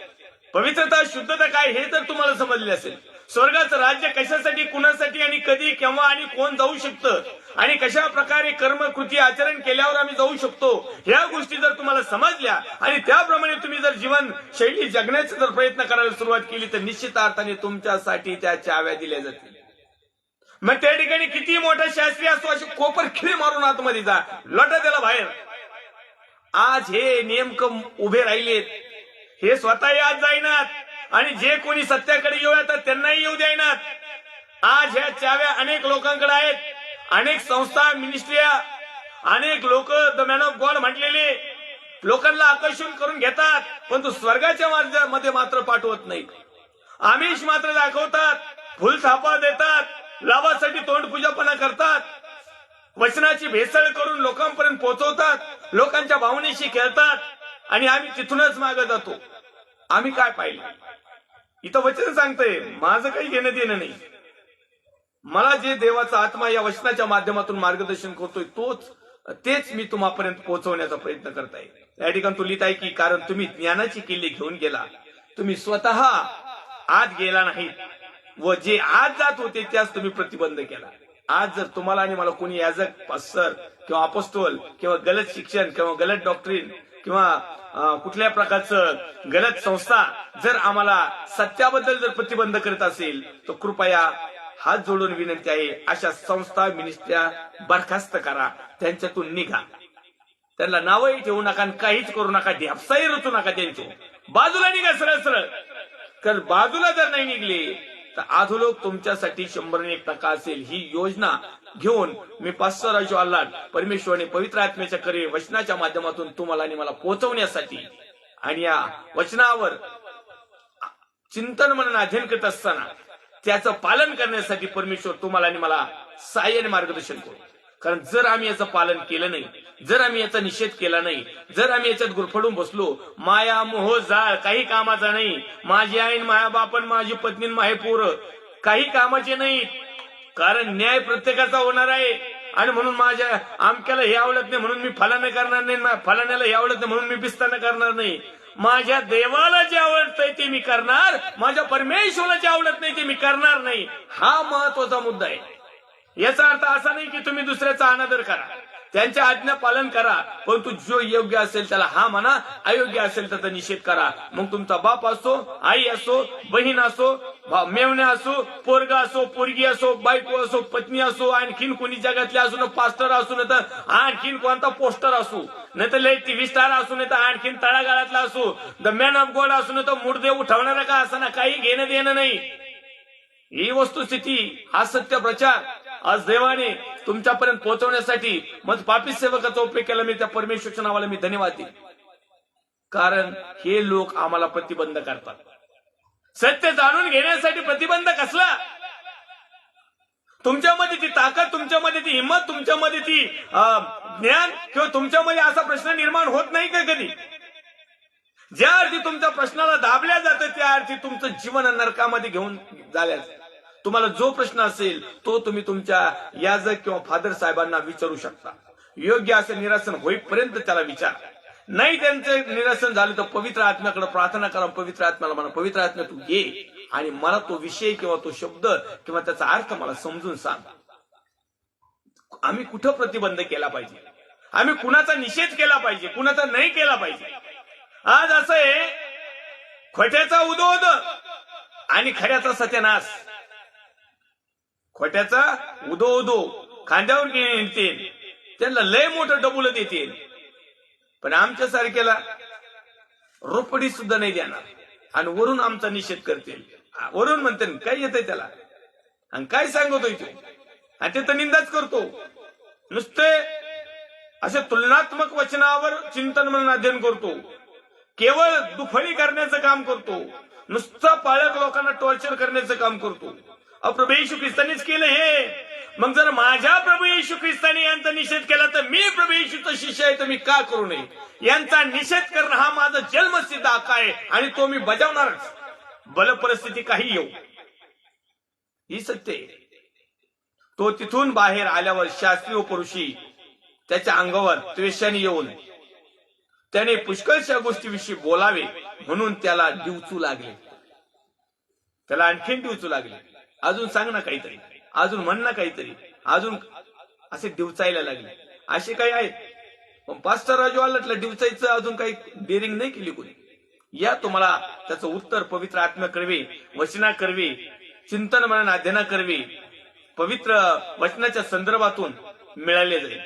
पवित्रता शुद्धता काय हे जर तुम्हाला समजले असेल, स्वर्गाचं राज्य कशासाठी, कुणासाठी आणि कधी केव्हा आणि कोण जाऊ शकतं, आणि कशा प्रकारे कर्म कृती आचरण केल्यावर आम्ही जाऊ शकतो, ह्या गोष्टी जर तुम्हाला समजल्या आणि त्याप्रमाणे तुम्ही जर जीवन शैली जगण्याचा जर प्रयत्न करायला सुरुवात केली, तर निश्चित अर्थाने तुमच्यासाठी त्या चाव्या दिल्या जातील. मग त्या ठिकाणी किती मोठा शास्त्री असतो, अशी कोपर खिळे मारून आतमध्ये जा, लोटा त्याला बाहेर. आज हे नेमकं उभे राहिलेत, हे स्वतःही आज जाईनात, आणि जे कोणी सत्याकडे येऊ येतात त्यांनाही येऊ द्यायनात. आज ह्या चाव्या अनेक लोकांकडे आहेत. अनेक संस्था, मिनिस्ट्रिया, अनेक लोक द मॅन ऑफ गॉड म्हटलेले लोकांना आकर्षण करून घेतात, पण तो स्वर्गाच्या मध्ये मात्र पाठवत नाहीत. आमिष मात्र दाखवतात, फुलथापा देतात, लाभासाठी तोंडपूजापणा करतात, वचनाची भेसळ करून लोकांपर्यंत पोहोचवतात, लोकांच्या भावनेशी खेळतात, आणि आम्ही तिथूनच मागे जातो. आम्ही काय पाहिलं? इथं वचन सांगतंय, माझं काही घेणं देणं नाही. मला जे देवाचा आत्मा या वचनाच्या माध्यमातून मार्गदर्शन करतोय तेच मी तुम्हापर्यंत पोहोचवण्याचा प्रयत्न करताय. या ठिकाणी तो लिहित आहे की कारण तुम्ही ज्ञानाची किल्ली घेऊन गेला, तुम्ही स्वतः आत गेला नाही, व जे आत जात होते त्यास तुम्ही प्रतिबंध केला. आज जर तुम्हाला आणि मला कोणी याजक, पास्टर किंवा अपोस्टल किंवा गलत शिक्षण किंवा गलत डॉक्ट्रिन किंवा कुठल्या प्रकारचं गलत संस्था जर आम्हाला सत्याबद्दल जर प्रतिबंध करत असेल, तर कृपया हात जोडून विनंती आहे, अशा संस्था, मिनिस्ट्र्या बरखास्त करा, त्यांच्यातून निघा. त्यांना नावही ठेवू नका, काहीच करू नका, ढ्यापसाही रचू नका. त्यांचे बाजूला निघा सरळ सरळ. कारण बाजूला जर नाही निघले तर अधोलोक तुमच्यासाठी 100% असेल. ही योजना घेऊन मी पास्टर राजू आल्हाट परमेश्वराने पवित्र आत्म्याच्या करे वचनाच्या माध्यमातून तुम्हाला आणि मला पोहोचवण्यासाठी आणि या वचनावर चिंतन म्हणून अध्ययन करत असताना त्याचं पालन करण्यासाठी परमेश्वर तुम्हाला आणि मला सहाय्याने मार्गदर्शन करू. कारण जर आम्ही याचं पालन केलं नाही, जर आम्ही याचा निषेध केला नाही, जर आम्ही याच्यात गुरफडून बसलो, माया मोह जाळ काही कामाचा नाही, माझी आईन माया बापन माझी पत्नी माहे पोरं काही कामाचे नाहीत. कारण न्याय प्रत्येकाचा होणार आहे. आणि म्हणून माझ्या आमक्याला हे आवडत नाही म्हणून मी फलाने करणार नाही, फलाण्याला हे आवडत नाही म्हणून मी पिस्ताना करणार नाही. माझ्या देवाला जे आवडतंय ते मी करणार, माझ्या परमेश्वराला जे आवडत नाही ते मी करणार नाही. हा महत्वाचा मुद्दा आहे. याचा अर्थ असा नाही की तुम्ही दुसऱ्याचा अनादर करा, त्यांच्या आज्ञा पालन करा, परंतु जो योग्य असेल त्याला हा म्हणा, अयोग्य असेल त्याचा निषेध करा. मग तुमचा बाप असो, आई असो, बहीण असो, मेवण्या असो, पोरगा असो, पोरगी असो, बायको असो, पत्नी असो, आणखीन कोणी जगातले असो ना, पास्टर असो ना, तर आणखीन कोणता पोस्टर असो, नाही तर लय टीव्ही स्टार असू नये तर आणखीन तळागाळातला असो, द मॅन ऑफ गॉड असू नये तर मुर्दे उठवणारा का असं ना, काही घेणं देणं नाही. ही वस्तुस्थिती, हा सत्य प्रचार आज देवाने तुमच्यापर्यंत पोहोचवण्यासाठी मग पापी सेवकाचा उपयोग केला. मी त्या परमेश्वरच्या नावाला मी धन्यवाद देईन. कारण हे लोक आम्हाला प्रतिबंध करतात. सत्य जाणून घेण्यासाठी प्रतिबंध कसला? तुमच्यामध्ये ती ताकद, तुमच्यामध्ये ती हिंमत, तुमच्यामध्ये ती ज्ञान किंवा तुमच्यामध्ये असा प्रश्न निर्माण होत नाही का कधी? ज्या अर्थी तुमच्या प्रश्नाला दाबल्या जातं त्या अर्थी तुमचं जीवन नरकामध्ये घेऊन झाल्यास तुम्हाला जो प्रश्न असेल तो तुम्ही तुमच्या याजक किंवा फादर साहेबांना विचारू शकता. योग्य असं निरासन होईपर्यंत त्याला विचार. नाही त्यांचं निरासन झालं तर पवित्र आत्म्याकडे प्रार्थना करा. पवित्र आत्म्याला म्हणा, पवित्र आत्म्या तू ये आणि मला तो विषय किंवा तो शब्द किंवा त्याचा अर्थ मला समजून सांग. आम्ही कुठं प्रतिबंध केला पाहिजे? आम्ही कुणाचा निषेध केला पाहिजे, कुणाचा नाही केला पाहिजे? आज असं आहे, खोट्याचा उदोद आणि खऱ्याचा सत्यानाश. खोट्याचा उदो खांद्यावर घेतील, त्यांना लय मोठं डबुल देतील, पण आमच्या सारख्याला रोपडी सुद्धा नाही देणार आणि वरून आमचा निषेध करतील. वरून म्हणते काय येतंय त्याला आणि काय सांगतोय तो, आणि ते तर निंदाच करतो. नुसते असे तुलनात्मक वचनावर चिंतन म्हणून अध्ययन करतो, केवळ दुफळी करण्याचं काम करतो, नुसतं पाळक लोकांना टॉर्चर करण्याचं काम करतो. प्रभू येशू ख्रिस्तानीच केलं हे. मग जर माझ्या प्रभू येशू ख्रिस्तानी यांचा निषेध केला तर मी प्रभू येशूचा शिष्य आहे तर मी का करू नये? यांचा निषेध करणं हा माझा जन्मसिद्ध हक्क आहे आणि तो मी बजावणारच, बल परिस्थिती काही येऊ. ही सत्य आहे. तो तिथून बाहेर आल्यावर शास्त्री व पुरुषी त्याच्या अंगावर त्वेषाने येऊन त्याने पुष्कळशा गोष्टीविषयी बोलावे म्हणून त्याला डिवचू लागले. त्याला आणखीन डिवचू लागले. अजून सांग ना काहीतरी, अजून म्हण ना काहीतरी, अजून असे डिवचायला लागले. असे काही आहेत. पण पास्टर राजू आलटला डिवचायचं अजून काही डेअरिंग नाही केली कोणी. या तुम्हाला त्याचं उत्तर पवित्र आत्मा करवे, वचना करवे, चिंतन मनन अध्ययना करवे, पवित्र वचनाच्या संदर्भातून मिळाले जाईल.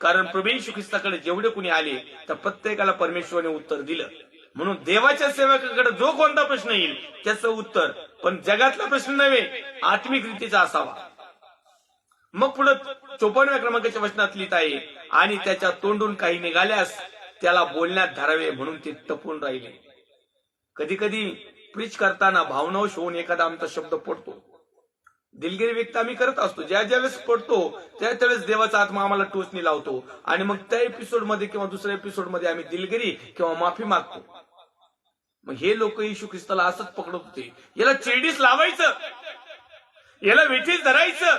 कारण प्रभू येशू ख्रिस्ताकडे जेवढे कोणी आले त्या प्रत्येकाला परमेश्वराने उत्तर दिलं. म्हणून देवाच्या सेवकाकडे जो कोणता प्रश्न येईल त्याचं उत्तर पण जगातला प्रश्न नव्हे, आत्मिक रीतीचा असावा. मग पुढे 54व्या क्रमांकाच्या वचनात लिहित आहे, आणि त्याच्या तोंडून काही निघाल्यास त्याला बोलण्यात धरावे म्हणून ते टपून राहिले. कधी कधी प्रीच करताना भावनावश होऊन एखादा आमचा शब्द पडतो. दिलगिरी व्यक्त आम्ही करत असतो. ज्या ज्यावेळेस पडतो त्यावेळेस देवाचा आत्मा आम्हाला टोचणी लावतो आणि मग त्या एपिसोड मध्ये किंवा दुसऱ्या एपिसोड मध्ये आम्ही दिलगिरी किंवा माफी मागतो. मग हे लोक येशू ख्रिस्ताला असंच पकडत होते. याला चिरडीस लावायचं, याला वेठीस धरायचं,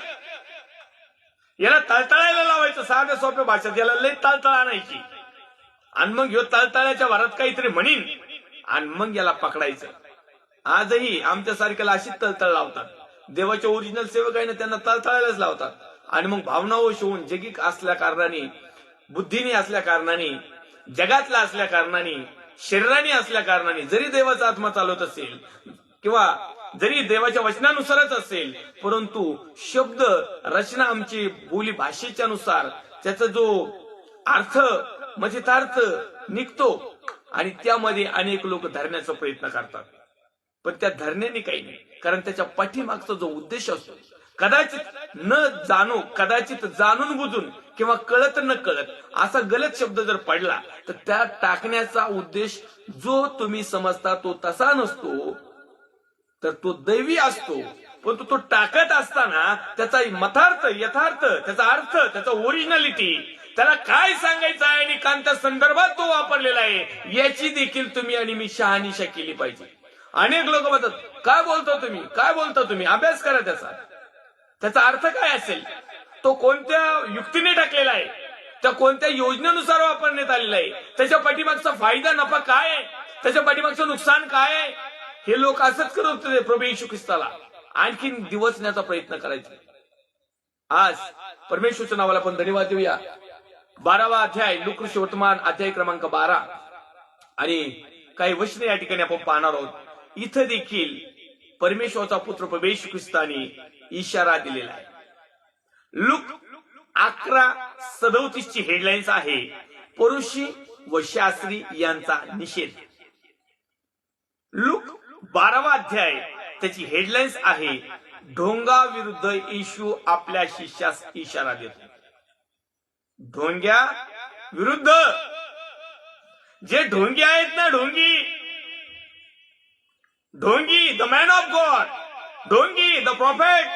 याला तळतळायला लावायचं. साध्या सोप्या भाषेत याला लय तळतळ आणायची आणि मग ह्यो तळतळ्याच्या भरात काहीतरी म्हणीन आणि मग याला पकडायचं. आजही आमच्या सारख्याला अशीच तळतळ लावतात. देवाचे ओरिजिनल सेवक आहे ना त्यांना तळतळायलाच लावतात आणि मग भावनावश होऊन जगिक असल्या कारणाने, बुद्धीने असल्या कारणाने, जगातला असल्या कारणाने, शरीराने असल्या कारणाने जरी देवाचा आत्मा चालवत असेल किंवा जरी देवाच्या वचनानुसारच असेल, परंतु शब्द रचना आमची बोली भाषेच्या नुसार त्याचा जो अर्थ मथितार्थ निघतो आणि त्यामध्ये अनेक लोक धरण्याचा प्रयत्न करतात. पण त्या धरण्याने काही नाही, कारण त्याच्या पाठीमागचा जो उद्देश असतो कदाचित न जाणू, कदाचित जाणून बुजून किंवा कळत न कळत असा गलत शब्द जर पडला तर त्या टाकण्याचा उद्देश जो तुम्ही समजता तो तसा नसतो, तर तो दैवी असतो. पण तो टाकत असताना त्याचा मथार्थ, यथार्थ, त्याचा अर्थ, त्याचा ओरिजिनॅलिटी, त्याला काय सांगायचं आहे आणि कोणत्या संदर्भात तो वापरलेला आहे याची देखील तुम्ही आणि मी शहानिशा केली पाहिजे. अनेक लोक म्हणतात काय बोलता तुम्ही, काय बोलता तुम्ही, अभ्यास करा त्याचा अर्थ काय असेल, तो कोणत्या युक्तीने टाकलेला आहे, त्या कोणत्या योजनेनुसार वापरण्यात आलेला आहे, त्याच्या पाठीमागचा फायदा नफा काय आहे, त्याच्या पाठीमागचं नुकसान काय आहे. हे लोक असंच करत होते प्रभू येशू ख्रिस्ताला आणखीन दिवसण्याचा प्रयत्न करायचे. आज परमेश्वरच्या नावाला आपण धन्यवाद देऊया. 12वा अध्याय लूका वर्तमान अध्याय क्रमांक 12 आणि काही वचने या ठिकाणी आपण पाहणार आहोत. इथं देखील परमेश्वराचा पुत्र प्रभू येशू ख्रिस्ताने इशारा दिलेला आहे. लूक 11:37 ची हेडलाईन्स आहे, पुरुषी व शास्त्री यांचा निषेध. लूक 12वा अध्याय त्याची हेडलाईन्स आहे, ढोंगा विरुद्ध येशू आपल्या शिष्यास इशारा देतो. ढोंग्या विरुद्ध जे ढोंगी आहेत ना, ढोंगी, द मॅन ऑफ गॉड, ढोंगी द प्रॉफेट,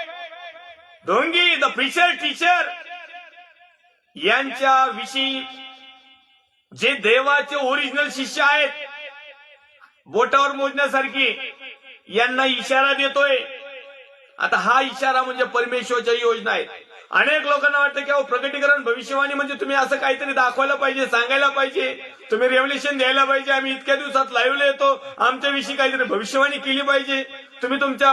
ढोंगी द प्रीचर टीचर, यांच्या विषयी जे देवाचे ओरिजिनल शिष्य आहेत, बोटावर मोजण्यासारखी, यांना इशारा देतोय. आता हा इशारा म्हणजे परमेश्वरच्या योजना आहेत. अनेक लोकांना वाटतं की प्रकटीकरण भविष्यवाणी म्हणजे तुम्ही असं काहीतरी दाखवायला पाहिजे, सांगायला पाहिजे, तुम्ही रेव्हलेशन द्यायला पाहिजे, आम्ही इतक्या दिवसात लाईव्हला येतो, आमच्याविषयी काहीतरी भविष्यवाणी केली पाहिजे. तुम्ही तुमच्या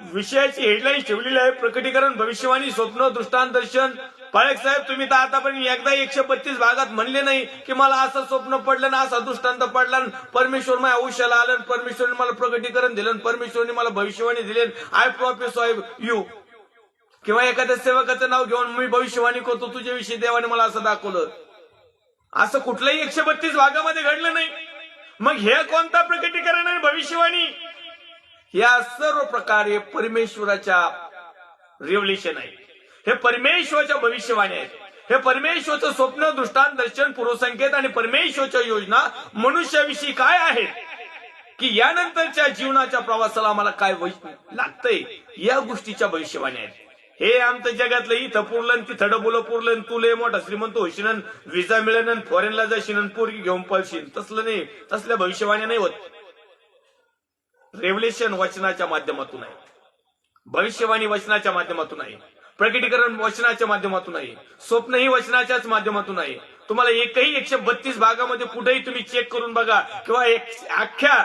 विषयाची हेडलाईन ठेवलेली आहे, प्रकटीकरण भविष्यवाणी, स्वप्न, दृष्टांत, दर्शन. पाळक साहेब, तुम्ही तर आतापर्यंत एकदा 132 भागात म्हणले नाही की मला असं स्वप्न पडलं ना, असा दृष्टांत पडला, परमेश्वर माझ्या आयुष्याला आलं, परमेश्वरने मला प्रकटीकरण दिलं, परमेश्वरने मला भविष्यवाणी दिली, आय प्रॉफेसाय यू. किंवा एखाद्या सेवकाचं नाव घेऊन मी भविष्यवाणी करतो तुझ्याविषयी, देवाने मला असं दाखवलं. असं कुठल्याही 132 भागामध्ये घडलं नाही. मग हे कोणता प्रकटीकरण आणि भविष्यवाणी? या सर्व प्रकारे परमेश्वराच्या रिव्हलेशन आहे, हे परमेश्वराच्या भविष्यवाणी आहेत, हे परमेश्वरचं स्वप्न, दृष्टांत, दर्शन, पूर्वसंकेत आणि परमेश्वरच्या योजना मनुष्याविषयी काय आहेत, की यानंतरच्या जीवनाच्या प्रवासाला आम्हाला काय लागतंय, या गोष्टीच्या भविष्यवाणी आहेत. हे आमचं जगातलं इथं पुरलं, तिथं डबुलं पुरलं, तुले मोठा श्रीमंत होशील, विजा मिळेल, फॉरेनला जाशील, पोरगी घेऊन पळशील, तसलं नाही, तसल्या भविष्यवाणी नाही होत. रेव्हलेशन वचनाच्या माध्यमातून आहे, भविष्यवाणी वचनाच्या माध्यमातून आहे, प्रकटीकरण वचनाच्या माध्यमातून आहे, स्वप्नही वचनाच्याच माध्यमातून आहे. तुम्हाला एकही 132 भागामध्ये कुठेही तुम्ही चेक करून बघा, किंवा अख्ख्या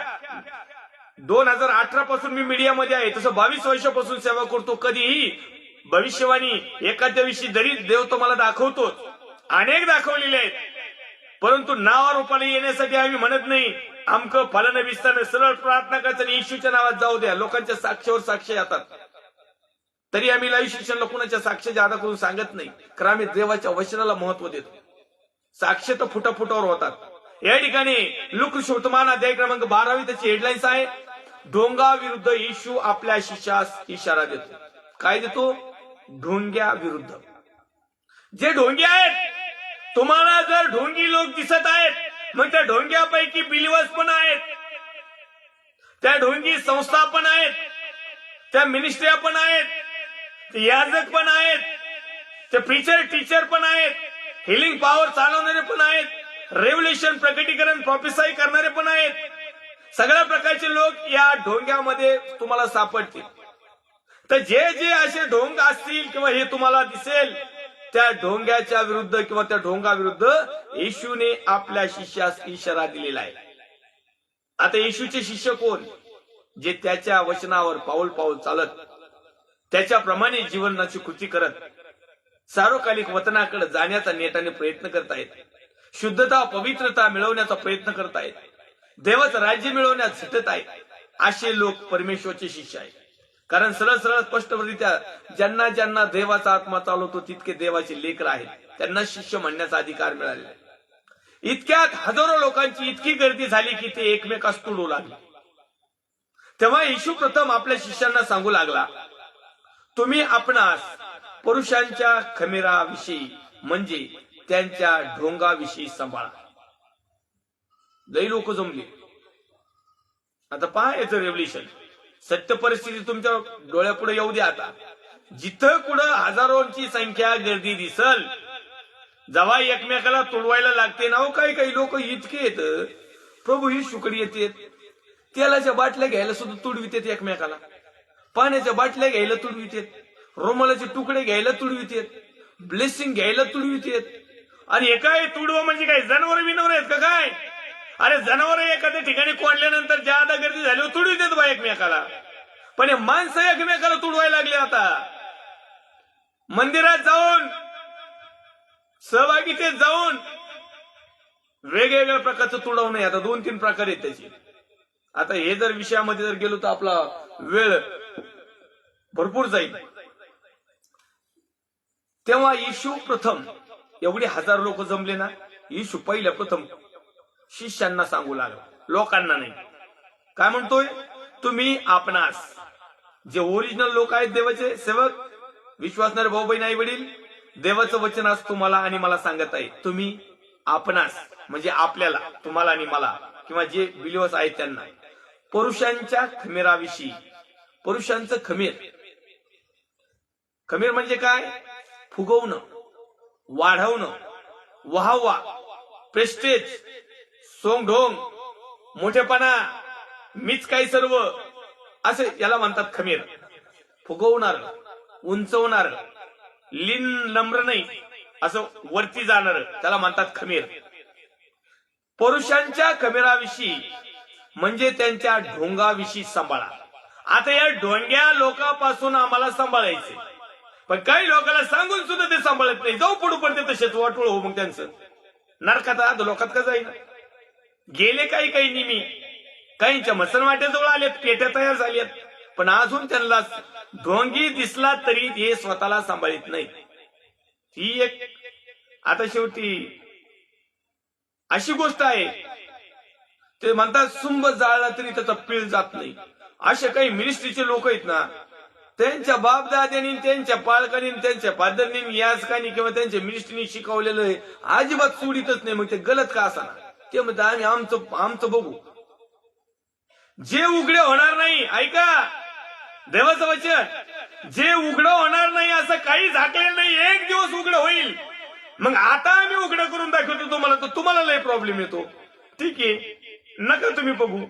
2018 पासून मी मीडियामध्ये आहे, तसं 22 वर्षापासून सेवा करतो, कधीही भविष्यवाणी एखाद्याविषयी जरी देव तुम्हाला दाखवतो, अनेक दाखवलेले आहेत, परंतु नावारूपाला येण्यासाठी आम्ही म्हणत नाही आमकं फलन विस्तार, सरळ प्रार्थना करायचं आणि येशूच्या नावात जाऊ द्या. लोकांच्या साक्षीवर साक्ष येतात, तरी आम्ही लाईव्ह शिक्षणला कुणाच्या साक्ष जादा करून सांगत नाही, कारण आम्ही देवाच्या वचनाला महत्व देतो. साक्ष तर फुटाफुटावर होतात. या ठिकाणी लूकशोतमान अध्याय क्रमांक 12 त्याची हेडलाईन्स आहे, ढोंगा विरुद्ध येशू आपल्या शिष्यास इशारा देतो. काय देतो? ढोंग्या विरुद्ध. जे ढोंगी आहेत, तुम्हाला जर ढोंगी लोक दिसत आहेत, मग त्या ढोंग्यापैकी बिलिव्हर्स पण आहेत, त्या ढोंगी संस्था पण आहेत, त्या मिनिस्ट्र्या पण आहेत, ते याजक पण आहेत, ते प्रीचर टीचर पण आहेत, हिलिंग पॉवर चालवणारे पण आहेत, रेव्हलेशन, प्रकटीकरण, प्रॉफेसाई करणारे पण आहेत. सगळ्या प्रकारचे लोक या ढोंग्यामध्ये तुम्हाला सापडतील. तर जे जे असे ढोंग असतील किंवा हे तुम्हाला दिसेल, त्या ढोंग्याच्या विरुद्ध किंवा त्या ढोंगाविरुद्ध येशूने आपल्या शिष्यास इशारा दिलेला आहे. आता येशूचे शिष्य कोण? जे त्याच्या वचनावर पाऊल पाऊल चालत, त्याच्याप्रमाणे जीवनाची कृती करत, सार्वकालिक वतनाकडे जाण्याचा नेटाने प्रयत्न करतायत, शुद्धता, पवित्रता मिळवण्याचा प्रयत्न करतायत, देवाचं राज्य मिळवण्यात झटत आहेत, असे लोक परमेश्वरचे शिष्य आहेत. कारण सरळ सरळ स्पष्टरित्या ज्यांना ज्यांना देवाचा आत्मा चालवतो तितके देवाचे लेकर आहेत, त्यांना शिष्य म्हणण्याचा अधिकार मिळालेला आहे. इतक्यात हजारो लोकांची इतकी गर्दी झाली की ते एकमेकास तुडू लागले. तेव्हा येशू प्रथम आपल्या शिष्यांना सांगू लागला, तुम्ही आपणास पुरुषांच्या खमीराविषयी म्हणजे त्यांच्या ढोंगाविषयी सांभाळा. लई लोक जमली. आता पहा याचं रेव्हल्युशन, सत्य परिस्थिती तुमच्या डोळ्यापुढे येऊ द्या. आता जिथं कुठं हजारोंची संख्या गर्दी दिसल, जेव्हा एकमेकाला तुडवायला लागते ना, काही काही लोक इतके येत, प्रभू ही शुकडी येते, तेलाच्या बाटल्या घ्यायला सुद्धा तुडवितेत एकमेकाला, पाण्याच्या बाटल्या घ्यायला तुडवितेत, रोमालाचे तुकडे घ्यायला तुडवितेत, ब्लेसिंग घ्यायला तुडवितेत. आणि हे काय तुडवं म्हणजे काय, जनावर बिनावर आहेत का काय? अरे जनावर एखाद्या ठिकाणी कोंडल्यानंतर ज्यादा गर्दी झाली तुडवितेत बा एकमेकाला, पण हे माणसं एकमेकाला तुडवायला लागले. आता मंदिरात जाऊन, सहभागीतेत जाऊन वेगवेगळ्या प्रकारचं तुडव नाही. आता 2-3 प्रकार आहेत त्याचे. आता हे जर विषयामध्ये जर गेलो तर आपला वेळ भरपूर जाईल. तेव्हा येशू प्रथम, एवढे हजार लोक जमले ना, येशू पहिल्या प्रथम शिष्यांना सांगू लागला, लोकांना नाही. काय म्हणतोय? तुम्ही आपणास, जे ओरिजिनल लोक आहेत, देवाचे सेवक, विश्वासणारे भाऊ बहीण, आई वडील, देवाचं वचन आज तुम्हाला आणि मला सांगत आहे, तुम्ही आपणास म्हणजे आपल्याला तुम्हाला आणि मला किंवा जे बिलिव्हर्स आहेत त्यांना, पुरुषांच्या खमीराविषयी. पुरुषांचं खमीर, खमीर म्हणजे काय? फुगवणं, वाढवणं, वाहवा, प्रेस्टेज, सोंगढोंग, मोठेपणा, मीच काय सर्व, असे याला म्हणतात खमीर. फुगवणार, उंचवणार, लीन नम्र नाही असं वरती जाणार, त्याला म्हणतात खमीर. पुरुषांच्या खमीराविषयी म्हणजे त्यांच्या ढोंगाविषयी सांभाळा. आता या ढोंग्या लोकांपासून आम्हाला सांभाळायचे, पण काही लोकांना सांगून सुद्धा ते सांभाळत नाही. जाऊ पडू पडते तसेच वाटोळ हो. मग त्यांचं नरकात आध लोकात का जाईना गेले. काही काही निमी, काहींच्या मसनवाट्याजवळ आलेत, पेट्या तयार झाल्यात, पण अजून त्यांना ढोंगी दिसला तरी ते स्वतःला सांभाळत नाही. ही एक आता शेवटी अशी गोष्ट आहे. ते म्हणतात सुंब जाळला तरी त्याचा पीळ जात नाही. असे काही मिनिस्ट्रीचे लोक आहेत ना, त्यांच्या बापदाद्यांनी, त्यांच्या पालकांनी, त्यांच्या फादरनी, याजकांनी किंवा त्यांच्या मिनिस्ट्रीनी शिकवलेलं आहे, अजिबात सोडीतच नाही. मग ते गलत का असा ना, ते म्हणतात आम्ही आमचं बघू. जे उघडे होणार नाही, ऐका देवाचं वचन, जे उघडं होणार नाही असं काही झाकलेलं नाही. एक दिवस उघडं होईल. मग आता आम्ही उघडं करून दाखवतो तुम्हाला, तर तुम्हाला लय प्रॉब्लेम येतो. ठीक आहे, नका तुम्ही बघू.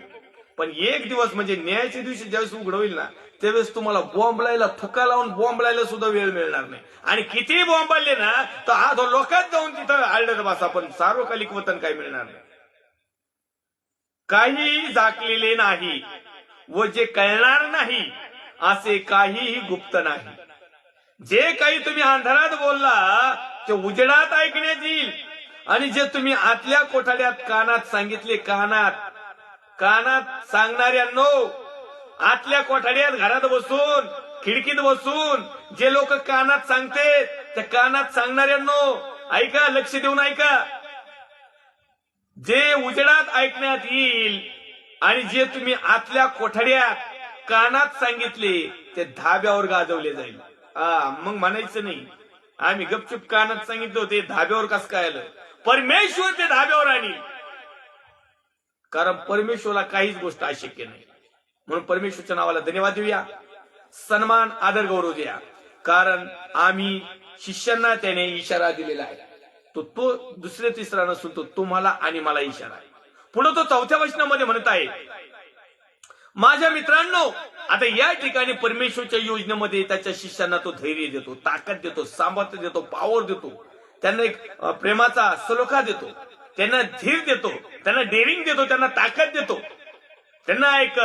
पण एक दिवस म्हणजे न्यायाच्या दिवशी ज्यावेळेस उघड होईल ना, त्यावेळेस तुम्हाला बॉम्ब लायला, ठुका लावून बॉम्ब लायला सुद्धा वेळ मिळणार नाही. आणि किती बॉम्ब आले ना, तर आज लोकात जाऊन तिथं आळडत बसा, पण सार्वकालिक वतन काही मिळणार नाही. काही झाकलेले नाही व जे कळणार नाही असे काहीही गुप्त नाही. जे काही तुम्ही अंधारात बोलला ते उजेडात ऐकण्यात येईल, आणि जे तुम्ही आतल्या कोठाड्यात कानात सांगितले, कानात सांगणाऱ्यांनो, आतल्या कोठाड्यात घरात बसून, खिडकीत बसून जे लोक कानात सांगते, त्या कानात सांगणाऱ्यांनो ऐका, लक्ष देऊन ऐका. जे उजेडात ऐकण्यात येईल आणि जे तुम्ही आतल्या कोठाड्यात कानात सांगितले ते धाब्यावर गाजवले जाईल. मग म्हणायचं नाही आम्ही गपचूप कानात सांगितलं होते, धाब्यावर कसं काय आलं? परमेश्वर ते धाब्यावर आणील. कारण परमेश्वरला काहीच गोष्ट अशक्य नाही. म्हणून परमेश्वरच्या नावाला धन्यवाद देऊया, सन्मान, आदर, गौरव द्या. कारण आम्ही शिष्यांना त्याने इशारा दिलेला आहे. तो दुसरे तिसरा नसून तो तुम्हाला आणि मला इशारा आहे. पुढे तो 4थ्या वचनामध्ये म्हणत आहे, माझ्या मित्रांनो. आता या ठिकाणी परमेश्वरच्या योजनेमध्ये त्याच्या शिष्यांना तो धैर्य देतो, ताकद देतो, सामर्थ्य देतो, पावर देतो, त्यांना एक प्रेमाचा सलोखा देतो, त्यांना धीर देतो, त्यांना डेअरिंग देतो, त्यांना ताकद देतो, त्यांना एक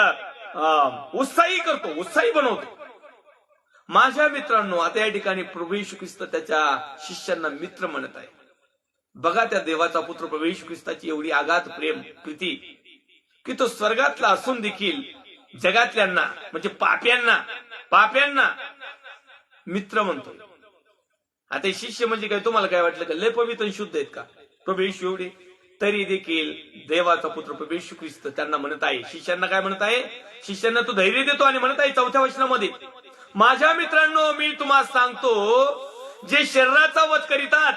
उत्साही करतो, उत्साही बनवतो. माझ्या मित्रांनो, आता या ठिकाणी प्रभू येशू ख्रिस्त त्याच्या शिष्यांना मित्र म्हणत आहे. बघा त्या देवाचा पुत्र प्रभू येशू ख्रिस्ताची एवढी आघात प्रेम प्रीती की तो स्वर्गातला असून देखील जगातल्यांना म्हणजे पाप्यांना मित्र म्हणतो. आता शिष्य म्हणजे काय, तुम्हाला काय वाटलं का लय पवित्र शुद्ध आहेत का प्रभू येशू एवढे? तरी देखील देवाचा पुत्र प्रभू येशू ख्रिस्त त्यांना म्हणत आहे, शिष्यांना काय म्हणत आहे? शिष्यांना तो धैर्य देतो आणि म्हणत आहे 4थ्या वचनामध्ये, माझ्या मित्रांनो, मी तुम्हाला सांगतो, जे शरीराचा वध करीतात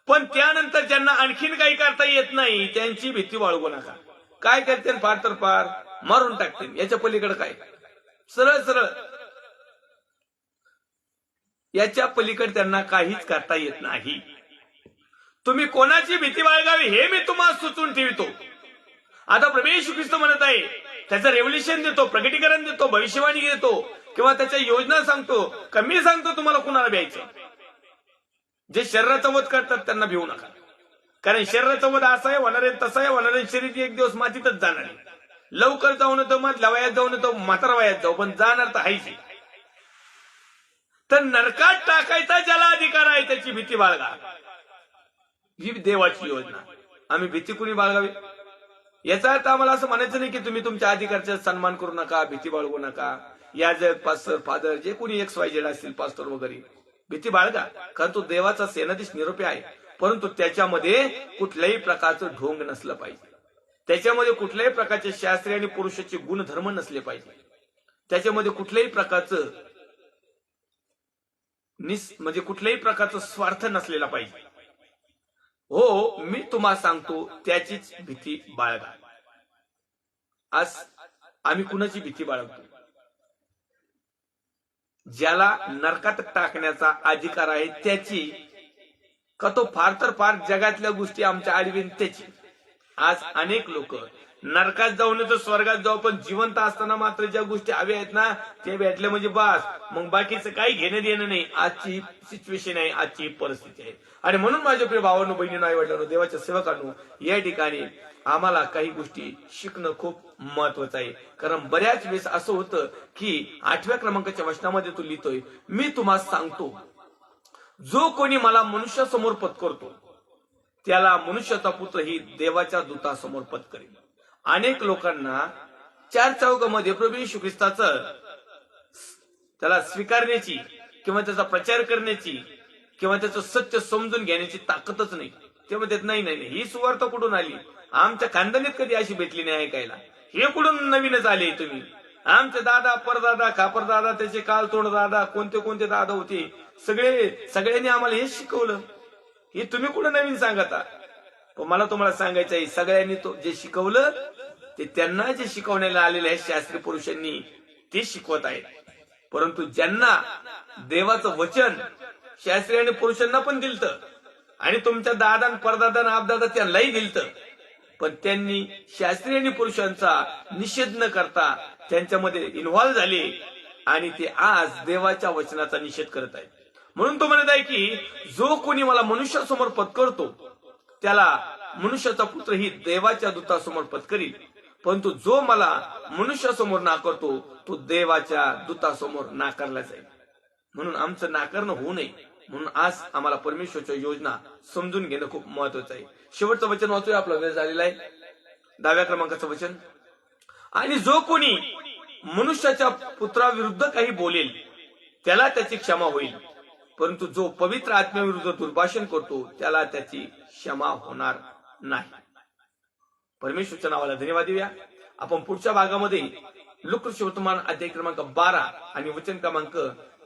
पण त्यानंतर ज्यांना आणखीन काही करता येत नाही त्यांची भीती बाळगू नका. काय करते फार तर फार मारून टाकते, याच्या पलीकडे काय? सरळ सरळ याच्या पलीकडे त्यांना काहीच करता येत नाही. तुम्ही कोणाची भीती बाळगावी हे मी तुम्हाला सुचवून ठेवतो. आता प्रभू येशू ख्रिस्त म्हणत आहे, त्याचं रेव्होल्युशन देतो, प्रगटीकरण देतो, भविष्यवाणी देतो किंवा त्याच्या योजना सांगतो का मी सांगतो तुम्हाला कुणाला भ्यायचं? जे शरीराचा वध करतात त्यांना भिवू नका. कारण शरीराचा वध असा आहे, होणार आहे तसा आहे, होणार आहे. शरीर एक दिवस मातीतच जाणार आहे. लवकर जाऊन तर मधल्या वयात जाऊन तर म्हातारा वयात जाऊ, पण जाणार तर आहेच. तर नरकात टाकायचा ज्याला अधिकार आहे त्याची भीती बाळगा. ही देवाची योजना. आम्ही भीती कुणी बाळगावी? याचा अर्थ आम्हाला असं म्हणायचं नाही की तुम्ही तुमच्या अधिकारचा सन्मान करू नका, भीती बाळगू नका. या जग पास्टर फादर जे कोणी XYZ असतील, पास्टर वगैरे, भीती बाळगा. कारण तो देवाचा सेनाधीश निरोपी आहे. परंतु त्याच्यामध्ये कुठल्याही प्रकारचं ढोंग नसलं पाहिजे. त्याच्यामध्ये कुठल्याही प्रकारचे शास्त्रीय आणि पुरुषाचे गुणधर्म नसले पाहिजे. त्याच्यामध्ये कुठल्याही प्रकारचं म्हणजे कुठल्याही प्रकारचा स्वार्थ नसलेला पाहिजे. हो मी तुम्हाला सांगतो त्याचीच भीती बाळगा. आज आम्ही कुणाची भीती बाळगतो? ज्याला नरकात टाकण्याचा अधिकार आहे त्याची, का तो फार तर फार जगातल्या गोष्टी आमच्या आडवीन त्याची. आज अनेक लोक नरकात जाऊ नये तर स्वर्गात जाऊ, पण जिवंत असताना मात्र ज्या गोष्टी हव्या आहेत ना ते भेटले म्हणजे बास, मग बाकीचं काही घेणं देणं नाही. आजची सिच्युएशन आहे, आजची परिस्थिती आहे. आणि म्हणून माझ्या प्रिय भावांनो, बहिणींनो, आई वडिलांनो, देवाच्या सेवकांनो, या ठिकाणी आम्हाला काही गोष्टी शिकणं खूप महत्वाचं आहे. कारण बऱ्याच वेळेस असं होतं की 8व्या क्रमांकाच्या वचनामध्ये तो लिहितोय, मी तुम्हाला सांगतो जो कोणी मला मनुष्यासमोर पत्करतो त्याला मनुष्याचा पुत्र ही देवाच्या दूतासमोर पत्करेल. अनेक लोकांना चार चौकामध्ये प्रभू येशू ख्रिस्ताचं त्याला स्वीकारण्याची किंवा त्याचा प्रचार करण्याची किंवा त्याचं सत्य समजून घेण्याची ताकदच नाही. ते म्हणतात नाही नाही ही सुवार्ता कुठून आली? आमच्या खानदानीत कधी अशी भेटली नाही ऐकायला. हे कुठून नवीनच आले तुम्ही? आमचे दादा परदादा खापरदादा त्याचे काल तोंड दादा कोणते कोणते दादा होते सगळ्यांनी आम्हाला हेच शिकवलं. हे तुम्ही कुठं नवीन सांगता? पण मला तुम्हाला सांगायचं आहे, सगळ्यांनी तो जे शिकवलं ते त्यांना जे शिकवण्याला आलेल्या शास्त्री पुरुषांनी ते शिकवत आहेत. परंतु ज्यांना देवाचं वचन शास्त्री आणि पुरुषांना पण दिलतं आणि तुमच्या दादा परदादा आपदादा त्यांनाही दिलतं, पण त्यांनी शास्त्री आणि पुरुषांचा निषेध न करता त्यांच्यामध्ये इन्व्हॉल्व्ह झाले आणि ते आज देवाच्या वचनाचा निषेध करत आहेत. म्हणून तो म्हणत आहे की जो कोणी मला मनुष्यासमोर पत्करतो त्याला मनुष्याचा पुत्र ही देवाच्या दूतासमोर पत्करील, परंतु जो मला मनुष्यासमोर नाकारतो तो देवाच्या दूतासमोर नाकारला जाईल. म्हणून आमचं नाकारणं होऊ नये म्हणून आज आम्हाला परमेश्वरच्या योजना समजून घेणं खूप महत्वाचं आहे. शेवटचं वचन वाचूया, आपला वेळ झालेला आहे. 10व्या क्रमांकाचं वचन, आणि जो कोणी मनुष्याच्या पुत्राविरुद्ध काही बोलेल त्याला त्याची क्षमा होईल, परंतु जो पवित्र आत्म्याविरुद्ध दुर्भाषण करतो त्याला त्याची क्षमा होणार नाही. परमेश्वरच्या नावाला धन्यवाद देऊया. आपण पुढच्या भागामध्ये लुकवर्तमान अध्याय क्रमांक 12 आणि वचन क्रमांक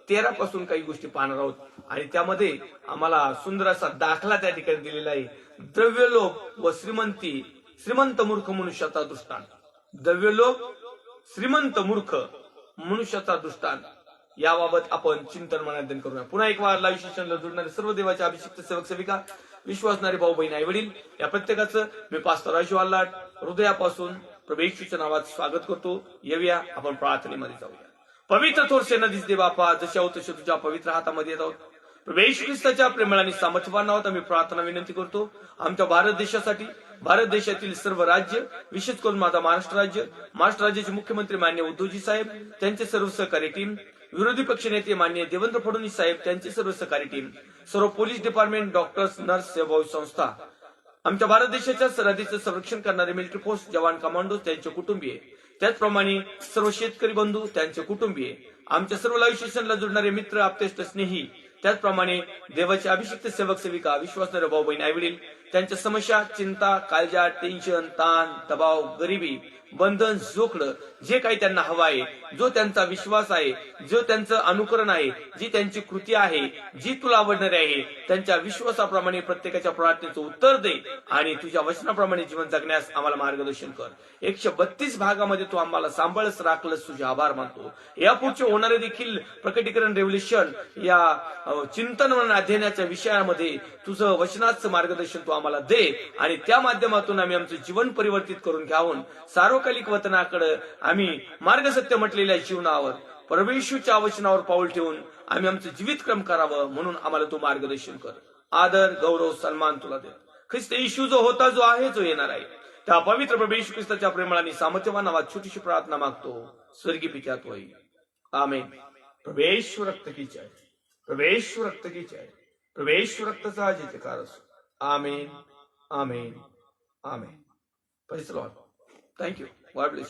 13 पासून काही गोष्टी पाहणार आहोत. आणि त्यामध्ये आम्हाला सुंदर असा दाखला त्या ठिकाणी दिलेला आहे. द्रव्यलोभ व श्रीमंत मूर्ख मनुष्याचा दृष्टांत. द्रव्यलोभ श्रीमंत मूर्ख मनुष्याचा दृष्टांत याबाबत आपण चिंतन मनन करूया. पुन्हा एक वार लाईव्ह सेशनला जुडणारे सर्व देवाचे अभिषिक्त सेवक सेविका, विश्वासणारे भाऊ बहीण, आई वडील या प्रत्येकाचं मी पास्टर राजू आल्लाट हृदयापासून प्रभू येशूच्या नावात स्वागत करतो. येऊया आपण प्रार्थनेमध्ये जाऊया. पवित्र थोर सेनाधीश देव बापा, जसे आहोत तसे तुझ्या पवित्र हातामध्ये येत आहोत. प्रभू येशू ख्रिस्ताच्या प्रेमाने आणि सामर्थ्यवान नावात आम्ही प्रार्थना विनंती करतो. आमच्या भारत देशासाठी, भारत देशातील सर्व राज्य, विशेष करून माझा महाराष्ट्र राज्याचे मुख्यमंत्री मान्य उद्धवजी साहेब, त्यांचे सर्व सहकारी टीम, विरोधी पक्ष नेते मान्य देवेंद्र फडणवीस साहेब, त्यांची सर्व सहकारी टीम, सर्व पोलीस डिपार्टमेंट, डॉक्टर्स, नर्स, सेवाभावी संस्था, आमच्या भारत देशाच्या सरहदीचं संरक्षण करणारे मिलिटरी फोर्स जवान, कमांडो, त्यांचे कुटुंबीय, त्याचप्रमाणे सर्व शेतकरी बंधू, त्यांचे कुटुंबीय, आमच्या सर्व लाईव्ह सेशनला जुडणारे मित्र, आप्तेष्ट, स्नेही, त्याचप्रमाणे देवाचे अभिषिक्त सेवक सेविका, विश्वासणारे भाऊ बहीण, आई वडील, त्यांच्या समस्या, चिंता, काळजा, टेन्शन, ताण, दबाव, गरिबी, बंधन, जोखडं, जे काही त्यांना हवं आहे, जो त्यांचा विश्वास आहे, जो त्यांचं अनुकरण आहे, जी त्यांची कृती आहे, जी तुला आवडणारी आहे, त्यांच्या विश्वासाप्रमाणे प्रत्येकाच्या प्रार्थनेचं उत्तर दे आणि तुझ्या वचनाप्रमाणे जीवन जगण्यास आम्हाला मार्गदर्शन कर. 132 भागामध्ये तू आम्हाला सांभाळस राखलंस, तुझे आभार मानतो. यापुढचे होणारे देखील प्रकटीकरण, रेव्होल्युशन या चिंतन अध्ययनाच्या विषयामध्ये तुझं वचनाचं मार्गदर्शन तू आम्हाला दे आणि त्या माध्यमातून आम्ही आमचं जीवन परिवर्तित करून घ्यावून सार्वकालिक वतनाकडे आम्ही मार्ग सत्य म्हटलेल्या जीवनावर, परमेश्वरच्या वचनावर पाऊल ठेवून आम्ही आमचं जीवितक्रम करावं म्हणून आम्हाला तू मार्गदर्शन कर. आदर, गौरव, सन्मान तुला दे. ख्रिस्त येशू जो होता, जो आहे, जो येणार आहे, त्या पवित्र प्रभू येशू ख्रिस्ताच्या प्रेमाने सामर्थ्यवान नावात छोटीशी प्रार्थना मागतो. स्वर्गीय पिता तू आहे. आमेन. प्रभू रक्त की जय, प्रभू रक्त की जय, प्रभू रक्ताचा जयकार असो. Amen, amen, amen. Praise the lord. Thank you. God bless you.